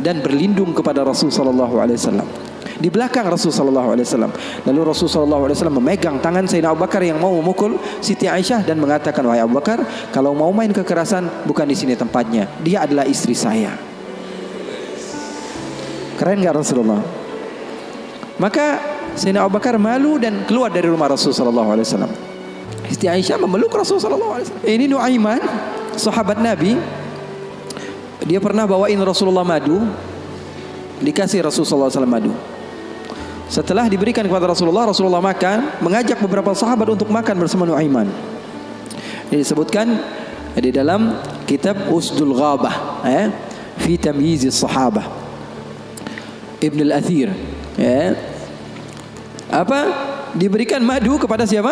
dan berlindung kepada Rasul sallallahu alaihi wasallam. Di belakang Rasul sallallahu alaihi wasallam. Lalu Rasul sallallahu alaihi wasallam memegang tangan Sayyidina Abu Bakar yang mau memukul Siti Aisyah dan mengatakan, "Wahai Abu Bakar, kalau mau main kekerasan bukan di sini tempatnya. Dia adalah istri saya." Keren enggak Rasulullah? Maka Sayyidina Abu Bakar malu dan keluar dari rumah Rasul sallallahu alaihi wasallam. Siti Aisyah memeluk Rasul sallallahu alaihi wasallam. Ini Nuaiman, sahabat Nabi. Dia pernah bawain Rasulullah madu. Dikasih Rasul sallallahu alaihi wasallam madu. Setelah diberikan kepada Rasulullah, Rasulullah makan, mengajak beberapa sahabat untuk makan bersama Nuaiman. Ini disebutkan di dalam kitab Usdul Ghabah, fi tamyiz sahabah, Ibn al-Athir. Apa? Diberikan madu kepada siapa?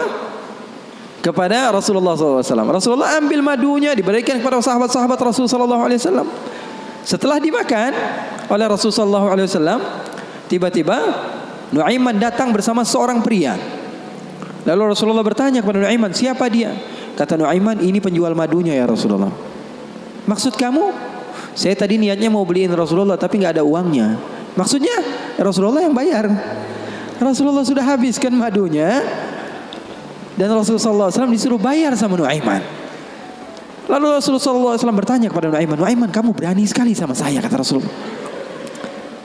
Kepada Rasulullah SAW. Rasulullah ambil madunya, diberikan kepada sahabat-sahabat Rasulullah SAW. Setelah dimakan oleh Rasulullah SAW, tiba-tiba Nuaiman datang bersama seorang pria. Lalu Rasulullah bertanya kepada Nuaiman, siapa dia? Kata Nuaiman, ini penjual madunya ya Rasulullah. Maksud kamu? Saya tadi niatnya mau beliin Rasulullah tapi nggak ada uangnya. Maksudnya Rasulullah yang bayar. Rasulullah sudah habiskan madunya dan Rasulullah SAW disuruh bayar sama Nuaiman. Lalu Rasulullah SAW bertanya kepada Nuaiman, Nuaiman, kamu berani sekali sama saya, kata Rasulullah.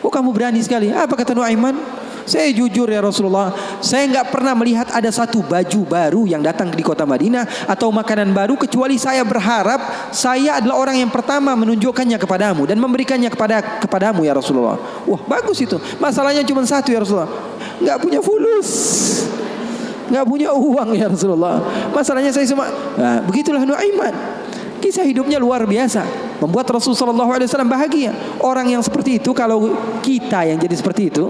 Oh, kamu berani sekali. Apa kata Nuaiman? Saya jujur ya Rasulullah, saya nggak pernah melihat ada satu baju baru yang datang di kota Madinah atau makanan baru kecuali saya berharap saya adalah orang yang pertama menunjukkannya kepadamu dan memberikannya kepadamu ya Rasulullah. Wah, bagus itu. Masalahnya cuma satu ya Rasulullah, nggak punya fulus, nggak punya uang ya Rasulullah. Masalahnya saya semua. Nah, begitulah Nuaiman. Kisah hidupnya luar biasa, membuat Rasulullah SAW bahagia. Orang yang seperti itu, kalau kita yang jadi seperti itu,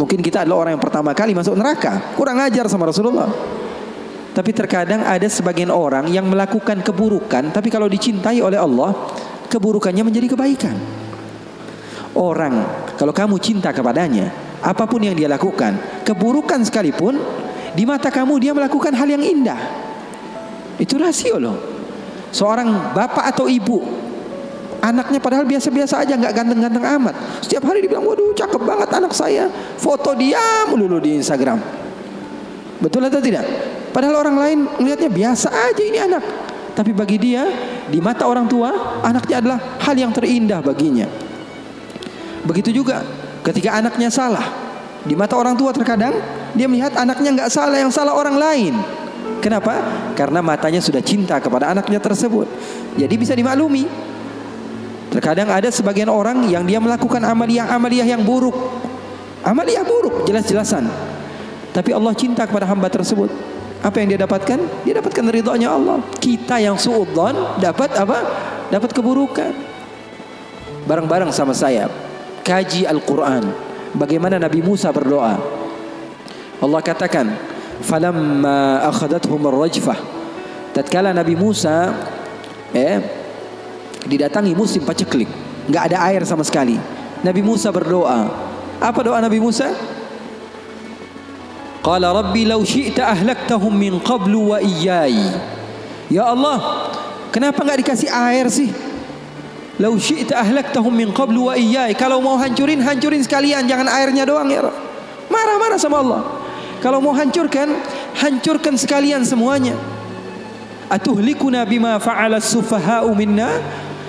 mungkin kita adalah orang yang pertama kali masuk neraka. Kurang ajar sama Rasulullah. Tapi terkadang ada sebagian orang yang melakukan keburukan, tapi kalau dicintai oleh Allah, keburukannya menjadi kebaikan. Orang, kalau kamu cinta kepadanya, apapun yang dia lakukan, keburukan sekalipun, di mata kamu dia melakukan hal yang indah. Itu rasio loh. Seorang bapak atau ibu, anaknya padahal biasa-biasa aja, nggak ganteng-ganteng amat, setiap hari dibilang, waduh cakep banget anak saya, foto dia melulu di Instagram. Betul atau tidak? Padahal orang lain melihatnya biasa aja ini anak, tapi bagi dia, di mata orang tua, anaknya adalah hal yang terindah baginya. Begitu juga ketika anaknya salah, di mata orang tua terkadang dia melihat anaknya nggak salah, yang salah orang lain. Kenapa? Karena matanya sudah cinta kepada anaknya tersebut. Jadi bisa dimaklumi. Terkadang ada sebagian orang yang dia melakukan amaliyah yang buruk. Amaliyah buruk, jelas-jelasan. Tapi Allah cinta kepada hamba tersebut. Apa yang dia dapatkan? Dia dapatkan ridhonya Allah. Kita yang suudzon dapat apa? Dapat keburukan. Bareng-bareng sama saya kaji Al-Quran. Bagaimana Nabi Musa berdoa. Allah katakan, falamma akhadathum ar-rajfah, tatkala Nabi Musa didatangi musim paceklik, enggak ada air sama sekali. Nabi Musa berdoa. Apa doa Nabi Musa? Qala rabbi law syi'ta ahlaktahum min qablu wa iyyai. Ya Allah, kenapa enggak dikasih air sih? Law syi'ta ahlaktahum min qablu wa iyyai. Kalau mau hancurin sekalian, jangan airnya doang ya. Marah-marah sama Allah. Kalau mau hancurkan sekalian semuanya. Atuhlikuna bima fa'ala as-sufaha'u minna?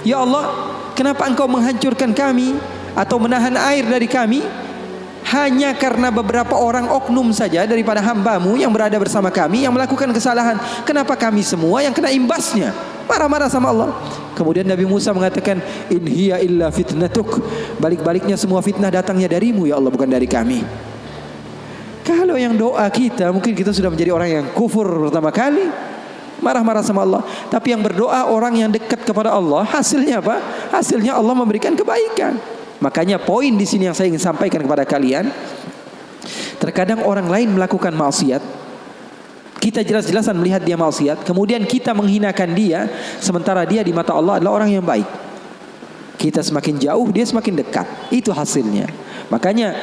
Ya Allah, kenapa engkau menghancurkan kami atau menahan air dari kami hanya karena beberapa orang oknum saja daripada hambamu yang berada bersama kami yang melakukan kesalahan? Kenapa kami semua yang kena imbasnya? Marah-marah sama Allah. Kemudian Nabi Musa mengatakan, in hiya illa fitnatuk. Balik-baliknya semua fitnah datangnya darimu ya Allah, bukan dari kami. Kalau yang doa kita, mungkin kita sudah menjadi orang yang kufur pertama kali, marah-marah sama Allah. Tapi yang berdoa orang yang dekat kepada Allah, hasilnya apa? Hasilnya Allah memberikan kebaikan. Makanya poin di sini yang saya ingin sampaikan kepada kalian, terkadang orang lain melakukan maksiat, kita jelas-jelasan melihat dia maksiat, kemudian kita menghinakan dia, sementara dia di mata Allah adalah orang yang baik. Kita semakin jauh, dia semakin dekat. Itu hasilnya. Makanya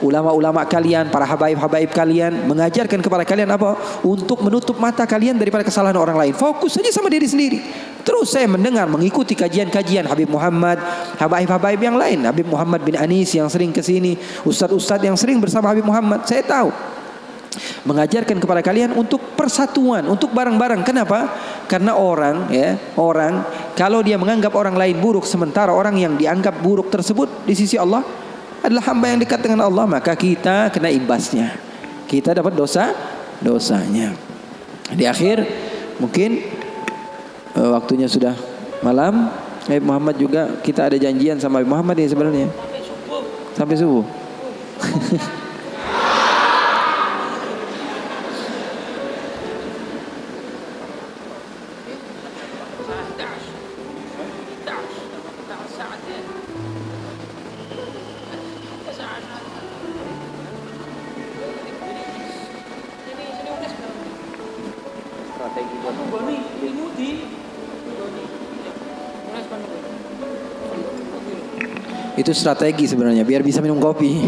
ulama-ulama kalian, para habaib-habaib kalian mengajarkan kepada kalian apa? Untuk menutup mata kalian daripada kesalahan orang lain. Fokus saja sama diri sendiri. Terus saya mendengar, mengikuti kajian-kajian Habib Muhammad, habaib-habaib yang lain, Habib Muhammad bin Anis yang sering ke sini, ustadz-ustadz yang sering bersama Habib Muhammad. Saya tahu mengajarkan kepada kalian untuk persatuan, untuk bareng-bareng. Kenapa? Karena orang kalau dia menganggap orang lain buruk, sementara orang yang dianggap buruk tersebut di sisi Allah adalah hamba yang dekat dengan Allah, maka kita kena imbasnya. Kita dapat dosanya. Di akhir mungkin waktunya sudah malam. Habib Muhammad juga, kita ada janjian sama Habib Muhammad ini sebenarnya sampai subuh. Itu strategi sebenarnya biar bisa minum kopi.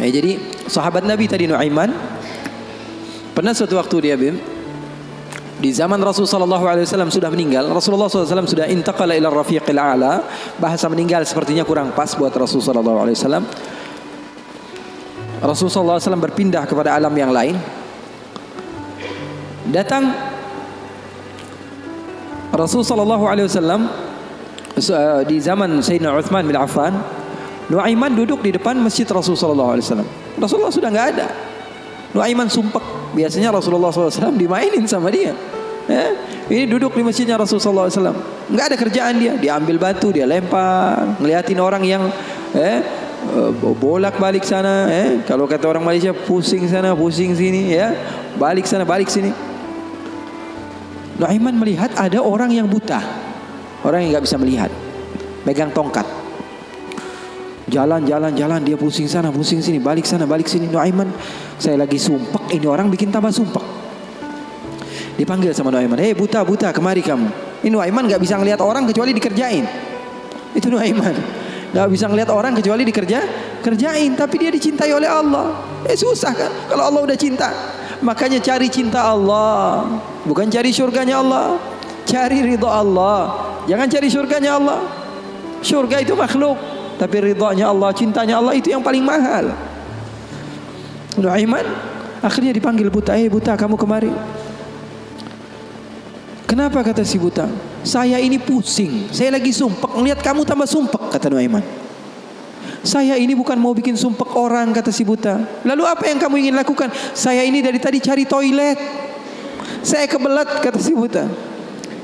Jadi sahabat Nabi tadi Nuaiman pernah suatu waktu dia di zaman Rasulullah SAW sudah meninggal. Rasulullah SAW sudah intaqala ila rafiqil a'la. Bahasa meninggal sepertinya kurang pas buat Rasulullah SAW. Rasulullah SAW berpindah kepada alam yang lain. Datang Rasulullah SAW di zaman Sayyidina Uthman bin Affan. Nuaiman duduk di depan masjid Rasulullah SAW. Rasulullah sudah nggak ada. Nuaiman sumpek. Biasanya Rasulullah SAW dimainin sama dia. Ini duduk di masjidnya Rasulullah SAW. Nggak ada kerjaan dia. Dia ambil batu, dia lempar, ngeliatin orang yang bolak balik sana. Kalau kata orang Malaysia, pusing sana, pusing sini, balik sana, balik sini. Nuaiman melihat ada orang yang buta, orang yang nggak bisa melihat, pegang tongkat. Jalan, dia pusing sana, pusing sini, balik sana, balik sini. Nuaiman, saya lagi sumpek, ini orang bikin tambah sumpek. Dipanggil sama Nuaiman, buta, kemari kamu. Ini Nuaiman nggak bisa ngelihat orang kecuali dikerjain. Itu Nuaiman, nggak bisa ngelihat orang kecuali kerjain. Tapi dia dicintai oleh Allah. Susah kan? Kalau Allah udah cinta, makanya cari cinta Allah, bukan cari surganya Allah. Cari ridha Allah, jangan cari surganya Allah. Surga itu makhluk, tapi ridhanya Allah, cintanya Allah itu yang paling mahal. Nuaiman akhirnya dipanggil buta, buta kamu kemari. Kenapa kata si buta? Saya ini pusing, saya lagi sumpek, ngelihat kamu tambah sumpek, kata Nuaiman. Saya ini bukan mau bikin sumpek orang, kata si buta. Lalu apa yang kamu ingin lakukan? Saya ini dari tadi cari toilet, saya kebelet, kata si buta.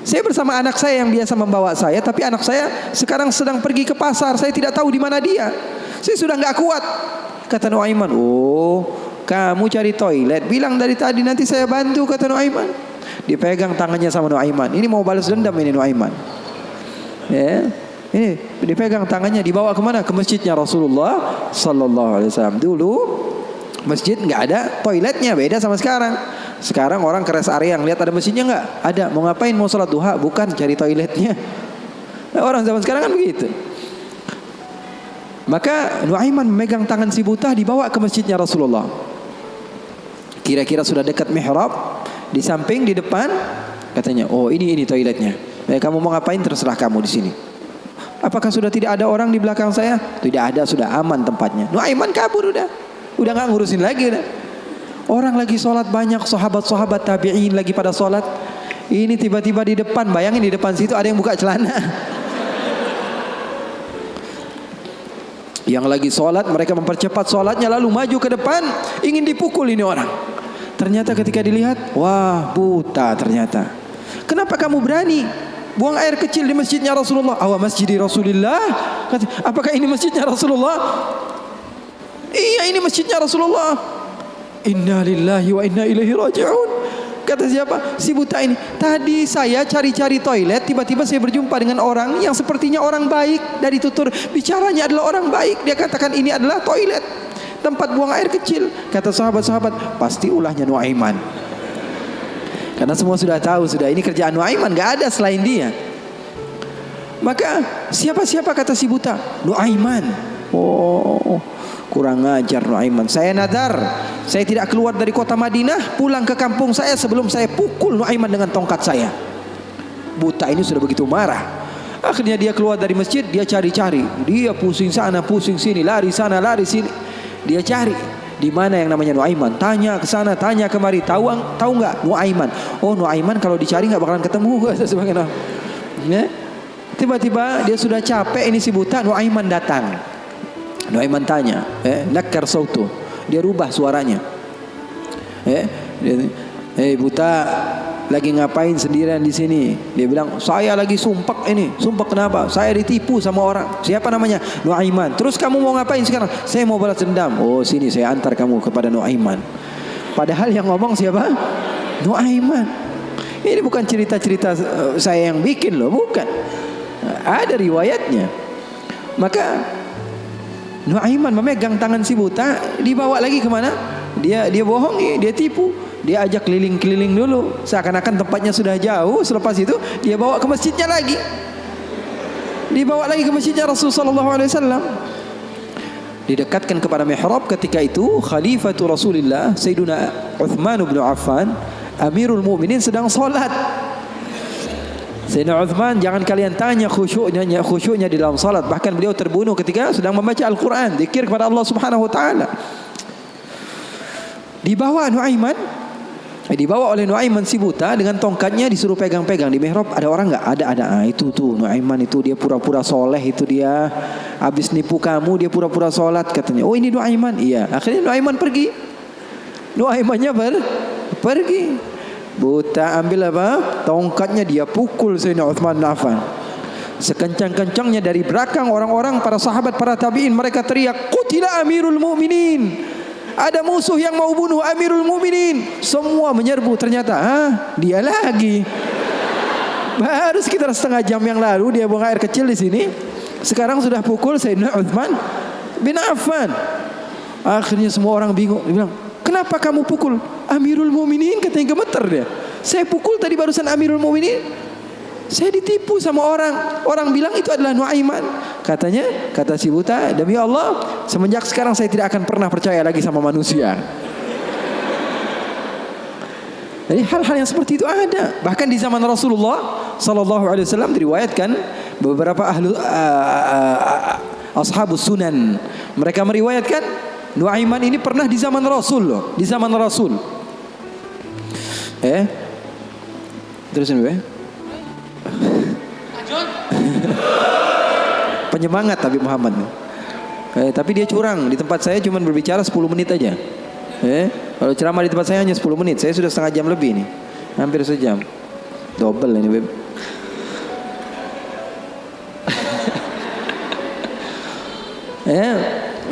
Saya bersama anak saya yang biasa membawa saya, tapi anak saya sekarang sedang pergi ke pasar, saya tidak tahu di mana dia. Saya sudah nggak kuat, kata Nuaiman. Oh, kamu cari toilet, bilang dari tadi, nanti saya bantu, kata Nuaiman. Dipegang tangannya sama Nuaiman. Ini mau balas dendam ini Nuaiman. Ini dipegang tangannya, dibawa kemana? Ke masjidnya Rasulullah Sallallahu Alaihi Wasallam. Dulu masjid nggak ada toiletnya, beda sama sekarang. Sekarang orang ke rest area yang lihat ada masjidnya nggak? Ada. Mau ngapain? Mau sholat duha? Bukan, cari toiletnya. Nah, orang zaman sekarang kan begitu. Maka Nuaiman memegang tangan si buta, dibawa ke masjidnya Rasulullah. Kira-kira sudah dekat mihrab, di samping, di depan, katanya, oh ini toiletnya. Kamu mau ngapain? Terserah kamu di sini. Apakah sudah tidak ada orang di belakang saya? Tidak ada, sudah aman tempatnya. Nuaiman kabur udah nggak ngurusin lagi udah. Orang lagi sholat banyak, sahabat-sahabat tabi'in lagi pada sholat. Ini tiba-tiba di depan, bayangin di depan situ ada yang buka celana. Yang lagi sholat, mereka mempercepat sholatnya lalu maju ke depan, ingin dipukul ini orang. Ternyata ketika dilihat, wah buta ternyata. Kenapa kamu berani buang air kecil di masjidnya Rasulullah? Awa masjidi Rasulullah. Apakah ini masjidnya Rasulullah? Iya, ini masjidnya Rasulullah. Inna lillahi wa inna ilaihi raji'un. Kata siapa? Si buta ini. Tadi saya cari-cari toilet, tiba-tiba saya berjumpa dengan orang yang sepertinya orang baik. Dari tutur bicaranya adalah orang baik. Dia katakan ini adalah toilet, tempat buang air kecil. Kata sahabat-sahabat, pasti ulahnya Nuaiman. Karena semua sudah tahu, sudah ini kerjaan Nuaiman, gak ada selain dia. Maka siapa kata si buta? Nuaiman. Oh, kurang ajar Nuaiman. Saya nadar, saya tidak keluar dari kota Madinah, pulang ke kampung saya sebelum saya pukul Nuaiman dengan tongkat saya. Buta ini sudah begitu marah. Akhirnya dia keluar dari masjid, dia cari-cari. Dia pusing sana, pusing sini, lari sana, lari sini. Dia cari di mana yang namanya Nuaiman. Tanya ke sana, tanya kemari. Tahu nggak Nuaiman? Oh, Nuaiman kalau dicari nggak bakalan ketemu. Sebagaimana. Ya? Tiba-tiba dia sudah capek, ini si buta. Nuaiman datang. Nuaiman tanya, nakkar sautu. Dia rubah suaranya. Buta, lagi ngapain sendirian di sini? Dia bilang, saya lagi sumpek ini. Sumpek kenapa? Saya ditipu sama orang. Siapa namanya? Nuaiman. Terus kamu mau ngapain sekarang? Saya mau balas dendam. Oh, sini saya antar kamu kepada Nuaiman. Padahal yang ngomong siapa? Nuaiman. Ini bukan cerita-cerita saya yang bikin loh, bukan. Ada riwayatnya. Maka Nuaiman memegang tangan si buta, dibawa lagi kemana? Dia bohongi, dia tipu. Dia ajak keliling-keliling dulu, seakan-akan tempatnya sudah jauh. Selepas itu dia bawa ke masjidnya lagi. Dibawa lagi ke masjidnya Rasulullah SAW. Didekatkan kepada mihrab. Ketika itu Khalifatul Rasulullah Sayyiduna Uthman bin Affan, Amirul Mukminin, sedang salat. Sayyidina Uthman, jangan kalian tanya khusyuknya di dalam salat. Bahkan beliau terbunuh ketika sedang membaca Al-Quran, zikir kepada Allah Subhanahu Wa Taala. Dibawa oleh Nuaiman si buta dengan tongkatnya, disuruh pegang-pegang. Di mihrab ada orang nggak? Ada. Itu tuh Nuaiman itu, dia pura-pura soleh itu, dia habis nipu kamu, dia pura-pura sholat katanya. Oh, ini Nuaiman. Iya. Akhirnya Nuaiman pergi. Nuaimannya pergi. Buta ambil apa? Tongkatnya, dia pukul Sayyidina Uthman bin Affan. Sekencang-kencangnya dari belakang orang-orang, para sahabat, para tabi'in, mereka teriak, "Qutila Amirul Mukminin." Ada musuh yang mau bunuh Amirul Mukminin. Semua menyerbu. Ternyata dia lagi. Baru sekitar setengah jam yang lalu dia buang air kecil di sini. Sekarang sudah pukul Sayyidina Uthman bin Affan. Akhirnya semua orang bingung. Dia bilang, kenapa kamu pukul Amirul Mukminin? Katanya gemeter dia. Saya pukul tadi barusan Amirul Mukminin. Saya ditipu sama orang. Orang bilang itu adalah Nuaiman. Kata si buta, demi Allah, semenjak sekarang saya tidak akan pernah percaya lagi sama manusia. Jadi hal-hal yang seperti itu ada. Bahkan di zaman Rasulullah sallallahu alaihi wasallam diriwayatkan beberapa ashabus sunan, mereka meriwayatkan Nuaiman ini pernah di zaman Rasul loh, di zaman Rasul. Terusin ya. Penyemangat Habib Muhammad. Tapi dia curang. Di tempat saya cuma berbicara 10 menit aja. Kalau ceramah di tempat saya hanya 10 menit. Saya sudah setengah jam lebih nih. Hampir sejam. Double ini, Beb.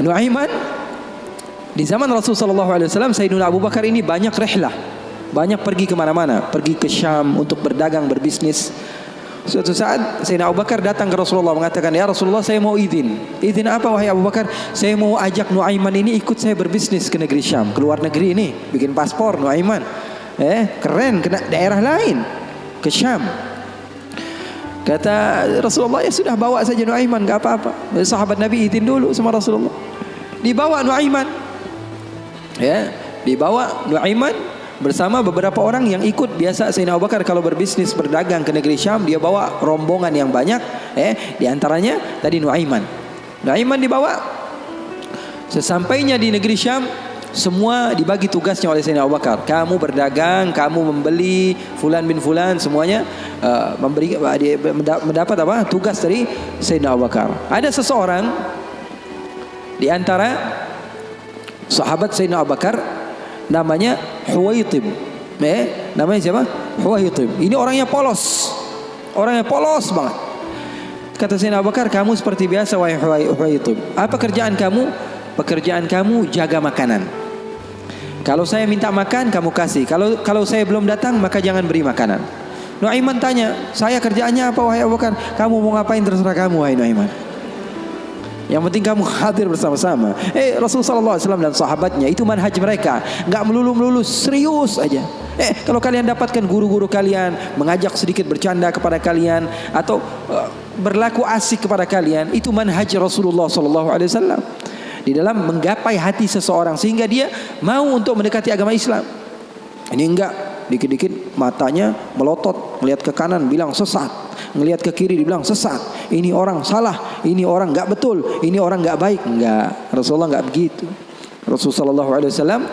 Nuaiman di zaman Rasulullah SAW, Sayyidina Abu Bakar ini banyak rihlah, banyak pergi kemana-mana, pergi ke Syam untuk berdagang, berbisnis. Suatu saat Sayyidina Abu Bakar datang ke Rasulullah mengatakan, ya Rasulullah, saya mau izin. Izin apa wahai Abu Bakar? Saya mau ajak Nuaiman ini ikut saya berbisnis ke negeri Syam, ke luar negeri ini, bikin paspor Nuaiman. Keren, ke daerah lain, ke Syam. Kata Rasulullah, ya sudah, bawa saja Nuaiman, gak apa-apa. Sahabat Nabi izin dulu sama Rasulullah. Dibawa Nuaiman. Dibawa Nuaiman bersama beberapa orang yang ikut. Biasa Sayyidina Abu Bakar kalau berbisnis, berdagang ke negeri Syam, dia bawa rombongan yang banyak. Di antaranya tadi Nuaiman. Nuaiman dibawa. Sesampainya di negeri Syam, semua dibagi tugasnya oleh Sayyidina Abu Bakar. Kamu berdagang, kamu membeli, fulan bin fulan, semuanya mendapat apa? Tugas dari Sayyidina Abu Bakar. Ada seseorang di antara sahabat Sayyidina Abu Bakar, namanya Huwaitib. Namanya siapa? Huwaitib. Ini orangnya polos. Orangnya polos banget. Kata Sayyidina Abu Bakar, kamu seperti biasa wahai Huwaitib. Apa kerjaan kamu? Pekerjaan kamu jaga makanan. Kalau saya minta makan, kamu kasih. Kalau saya belum datang, maka jangan beri makanan. Nuaiman tanya, saya kerjaannya apa wahai Abu Bakar? Kamu mau ngapain terserah kamu wahai Nuaiman. Yang penting kamu hadir bersama-sama. Rasulullah SAW dan sahabatnya itu manhaj mereka, nggak melulu serius aja. Kalau kalian dapatkan guru-guru kalian mengajak sedikit bercanda kepada kalian atau berlaku asik kepada kalian, itu manhaj Rasulullah SAW di dalam menggapai hati seseorang sehingga dia mau untuk mendekati agama Islam. Ini enggak, dikit-dikit matanya melotot, melihat ke kanan bilang sesat, ngelihat ke kiri dibilang sesat, ini orang salah, ini orang enggak betul, ini orang enggak baik. Enggak, Rasulullah enggak begitu. Rasulullah SAW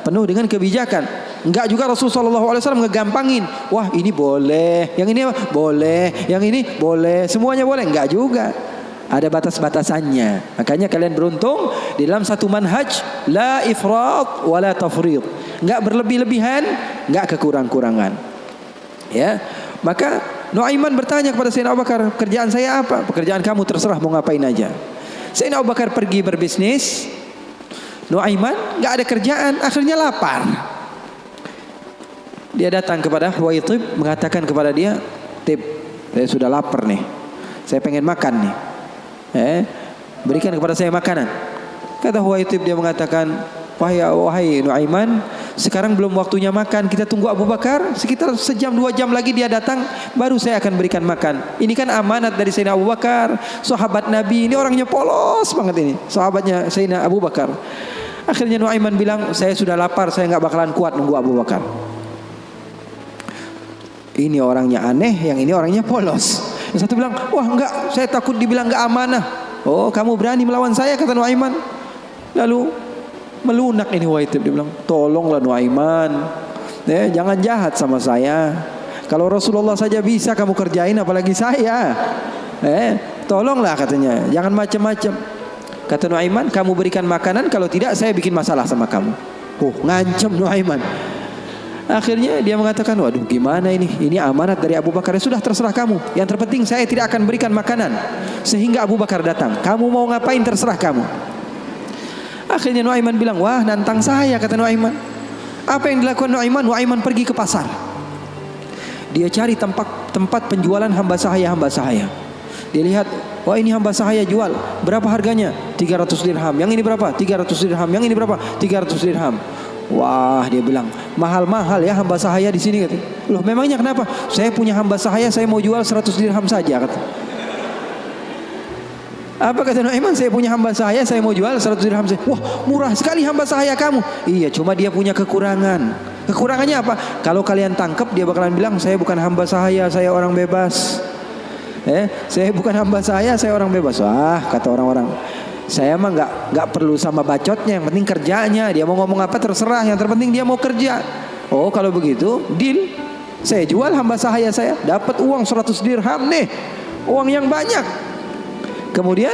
penuh dengan kebijakan. Enggak juga Rasulullah SAW ngegampangin. Wah ini boleh, yang ini boleh, yang ini boleh, semuanya boleh. Enggak juga, ada batas-batasannya. Makanya kalian beruntung di dalam satu manhaj, la ifrat wa la tafrid, enggak berlebih-lebihan, enggak kekurang-kurangan. Ya, maka Nuaiman bertanya kepada Sayyidina Abu Bakar, kerjaan saya apa? Pekerjaan kamu terserah, mau ngapain aja. Sayyidina Abu Bakar pergi berbisnis, Nuaiman enggak ada kerjaan, akhirnya lapar. Dia datang kepada Huwaitib, mengatakan kepada dia, Tib, saya sudah lapar nih, saya pengen makan nih, berikan kepada saya makanan. Kata Huwaitib, dia mengatakan, wahai Nuaiman, sekarang belum waktunya makan, kita tunggu Abu Bakar sekitar sejam 2 jam lagi dia datang, baru saya akan berikan makan. Ini kan amanat dari Sayyidina Abu Bakar, sahabat Nabi, ini orangnya polos banget ini, sahabatnya Sayyidina Abu Bakar. Akhirnya Nuaiman bilang, saya sudah lapar, saya nggak bakalan kuat nunggu Abu Bakar. Ini orangnya aneh, yang ini orangnya polos. Yang satu bilang, wah enggak, saya takut dibilang enggak amanah. Oh kamu berani melawan saya, kata Nuaiman. Lalu melunak ini Huwaitib, dia bilang, tolonglah Nuaiman, jangan jahat sama saya. Kalau Rasulullah saja bisa kamu kerjain, apalagi saya. Tolonglah katanya, jangan macam-macam. Kata Nuaiman, kamu berikan makanan, kalau tidak saya bikin masalah sama kamu. Ngancam Nuaiman. Akhirnya dia mengatakan, waduh gimana ini? Ini amanat dari Abu Bakar. Sudah terserah kamu. Yang terpenting saya tidak akan berikan makanan sehingga Abu Bakar datang. Kamu mau ngapain terserah kamu. Akhirnya Nuaiman bilang, wah nantang saya, kata Nuaiman. Apa yang dilakukan Nuaiman? Nuaiman pergi ke pasar. Dia cari tempat penjualan hamba sahaya. Dia lihat, wah ini hamba sahaya jual. Berapa harganya? 300 dirham. Yang ini berapa? 300 dirham. Yang ini berapa? 300 dirham. Wah, dia bilang, mahal-mahal ya hamba sahaya di sini, kata. Loh, memangnya kenapa? Saya punya hamba sahaya, saya mau jual 100 dirham saja, kata. Apa kata Nuaiman? Saya punya hamba sahaya, saya mau jual 100 dirham saja. Wah, murah sekali hamba sahaya kamu. Iya, cuma dia punya kekurangan. Kekurangannya apa? Kalau kalian tangkap, dia bakalan bilang, saya bukan hamba sahaya, saya orang bebas. Saya bukan hamba saya orang bebas. Wah, kata orang-orang, saya mah nggak perlu sama bacotnya, yang penting kerjanya. Dia mau ngomong apa terserah, yang terpenting dia mau kerja. Oh kalau begitu deal, saya jual hamba sahaya saya, dapat uang 100 dirham nih, uang yang banyak. Kemudian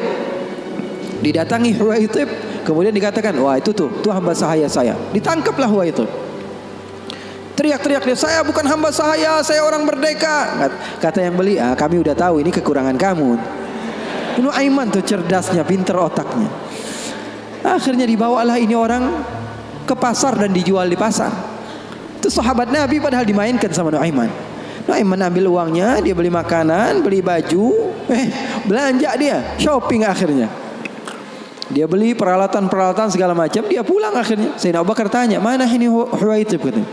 didatangi Huwaitib, kemudian dikatakan, wah itu tuh hamba sahaya saya. Ditangkaplah Huwaitib, teriak-teriak dia, saya bukan hamba sahaya, saya orang merdeka. Kata yang beli, kami udah tahu ini kekurangan kamu. Nuaiman tuh cerdasnya, pinter otaknya. Akhirnya dibawalah ini orang ke pasar dan dijual di pasar. Itu sahabat Nabi padahal dimainkan sama Nuaiman. Nuaiman ambil uangnya, dia beli makanan, beli baju, belanja dia, shopping akhirnya. Dia beli peralatan segala macam, dia pulang akhirnya. Sayyidina Abu Bakar tanya, mana ini Huwaitib, katanya.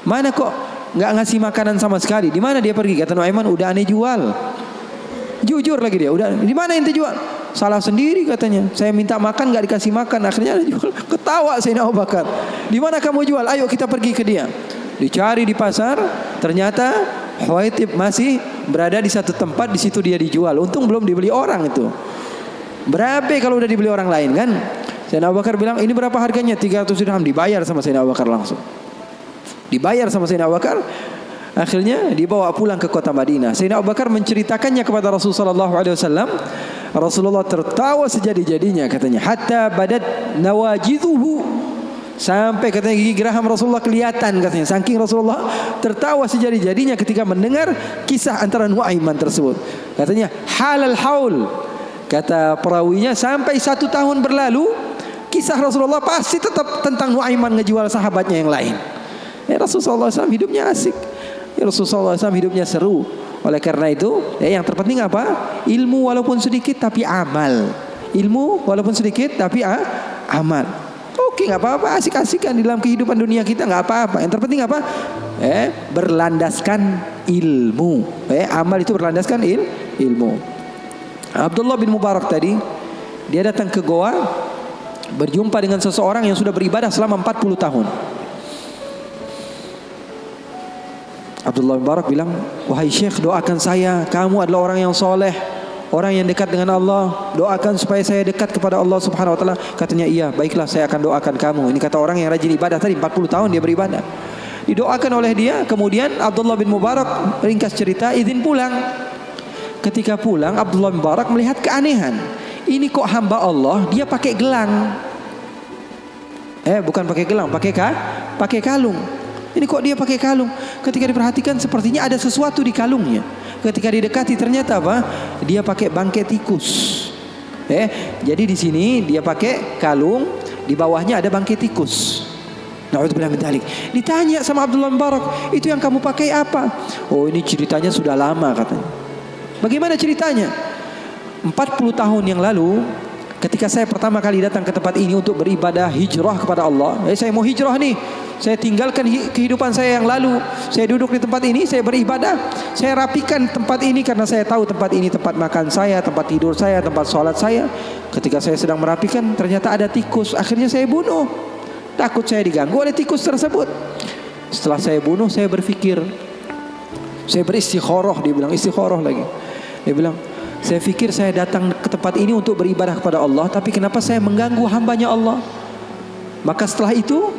Mana kok nggak ngasih makanan sama sekali? Di mana dia pergi? Kata Nuaiman, udah aneh jual. Jujur lagi dia, udah di mana ente jual? Salah sendiri katanya. Saya minta makan nggak dikasih makan, akhirnya jual. Ketawa Sayyidina Abu Bakar. Di mana kamu jual? Ayo kita pergi ke dia. Dicari di pasar, ternyata Huwaitib masih berada di satu tempat, di situ dia dijual. Untung belum dibeli orang itu. Berapa kalau udah dibeli orang lain kan? Sayyidina Abu Bakar bilang, ini berapa harganya? 300 dirham. Dibayar sama Sayyidina Abu Bakar langsung. Dibayar sama Sayyidina Abu Bakar. Akhirnya dibawa pulang ke kota Madinah. Sayyidina Abu Bakar menceritakannya kepada Rasulullah SAW. Rasulullah tertawa sejadi-jadinya, katanya, hatta badat nawajiduhu, sampai katanya gigi geraham Rasulullah kelihatan, katanya. Saking Rasulullah tertawa sejadi-jadinya ketika mendengar kisah antara Nuaiman tersebut. Katanya halal haul, kata perawinya, sampai 1 tahun berlalu kisah Rasulullah pasti tetap tentang Nuaiman ngejual sahabatnya yang lain. Rasulullah SAW hidupnya asik. Rasulullah SAW hidupnya seru. Oleh karena itu, yang terpenting apa? Ilmu walaupun sedikit tapi amal. Ilmu walaupun sedikit tapi amal. Oke, nggak apa-apa, asik-asikan di dalam kehidupan dunia kita, nggak apa-apa. Yang terpenting apa? Berlandaskan ilmu. Amal itu berlandaskan ilmu. Abdullah bin Mubarak tadi, dia datang ke goa, berjumpa dengan seseorang yang sudah beribadah selama 40 tahun. Abdullah bin Mubarak bilang, wahai Syekh, doakan saya, kamu adalah orang yang soleh, orang yang dekat dengan Allah, doakan supaya saya dekat kepada Allah Subhanahu wa taala. Katanya, iya, baiklah, saya akan doakan kamu. Ini kata orang yang rajin ibadah tadi, 40 tahun dia beribadah. Didoakan oleh dia. Kemudian Abdullah bin Mubarak, ringkas cerita, izin pulang. Ketika pulang, Abdullah bin Mubarak melihat keanehan. Ini kok hamba Allah dia pakai gelang. Bukan pakai gelang, pakai kalung. Ini kok dia pakai kalung? Ketika diperhatikan sepertinya ada sesuatu di kalungnya. Ketika didekati ternyata apa? Dia pakai bangkai tikus. Jadi di sini dia pakai kalung, di bawahnya ada bangkai tikus. Na'udzubillah min dzalik. Ditanya sama Abdullah bin Mubarak, itu yang kamu pakai apa? Oh, ini ceritanya sudah lama katanya. Bagaimana ceritanya? 40 tahun yang lalu, ketika saya pertama kali datang ke tempat ini untuk beribadah hijrah kepada Allah. Saya mau hijrah nih. Saya tinggalkan kehidupan saya yang lalu. Saya duduk di tempat ini, saya beribadah. Saya rapikan tempat ini karena saya tahu tempat ini tempat makan saya, tempat tidur saya, tempat sholat saya. Ketika saya sedang merapikan, ternyata ada tikus. Akhirnya saya bunuh. Takut saya diganggu oleh tikus tersebut. Setelah saya bunuh, saya berpikir, saya beristikharah. Dia bilang istikharah lagi. Dia bilang, saya pikir saya datang ke tempat ini untuk beribadah kepada Allah, tapi kenapa saya mengganggu hambanya Allah? Maka setelah itu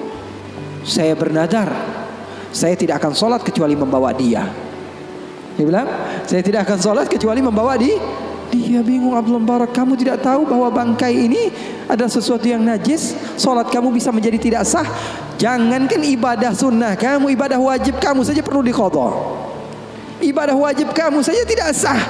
saya bernadar, saya tidak akan sholat kecuali membawa dia. Dia bilang, saya tidak akan sholat kecuali membawa dia. Dia bingung, Abdullah bin Mubarak, kamu tidak tahu bahwa bangkai ini adalah sesuatu yang najis? Sholat kamu bisa menjadi tidak sah. Jangankan ibadah sunnah kamu, ibadah wajib kamu saja perlu diqadha. Ibadah wajib kamu saja tidak sah.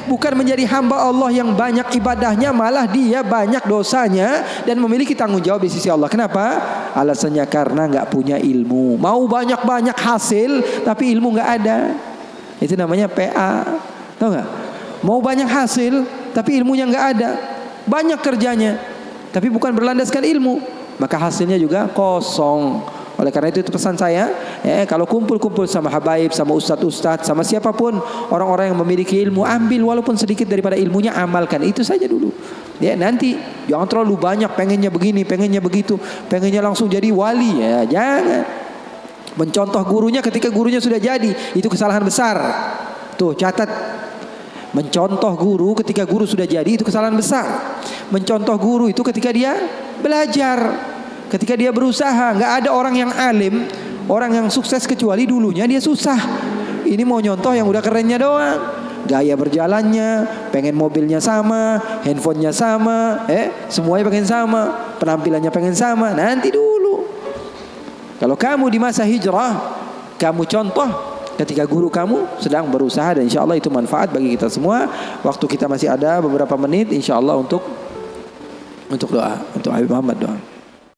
Bukan menjadi hamba Allah yang banyak ibadahnya, malah dia banyak dosanya dan memiliki tanggung jawab di sisi Allah. Kenapa? Alasannya karena nggak punya ilmu. Mau banyak-banyak hasil tapi ilmu nggak ada. Itu namanya PA. Tahu nggak? Mau banyak hasil tapi ilmunya nggak ada. Banyak kerjanya tapi bukan berlandaskan ilmu, maka hasilnya juga kosong. Oleh karena itu pesan saya, kalau kumpul-kumpul sama habaib, sama ustadz-ustadz, sama siapapun orang-orang yang memiliki ilmu, ambil walaupun sedikit daripada ilmunya, amalkan. Itu saja dulu. Nanti jangan terlalu banyak, pengennya begini, pengennya begitu, pengennya langsung jadi wali. Jangan. Mencontoh gurunya ketika gurunya sudah jadi, itu kesalahan besar. Tuh, catat. Mencontoh guru ketika guru sudah jadi, itu kesalahan besar. Mencontoh guru itu ketika dia belajar, ketika dia berusaha. Nggak ada orang yang alim, orang yang sukses kecuali dulunya dia susah. Ini mau nyontoh yang udah kerennya doang. Gaya berjalannya, pengen mobilnya sama, handphonenya sama, semuanya pengen sama, penampilannya pengen sama. Nanti dulu. Kalau kamu di masa hijrah, kamu contoh ketika guru kamu sedang berusaha, dan insya Allah itu manfaat bagi kita semua. Waktu kita masih ada beberapa menit, insya Allah untuk doa, untuk Habib Muhammad doa.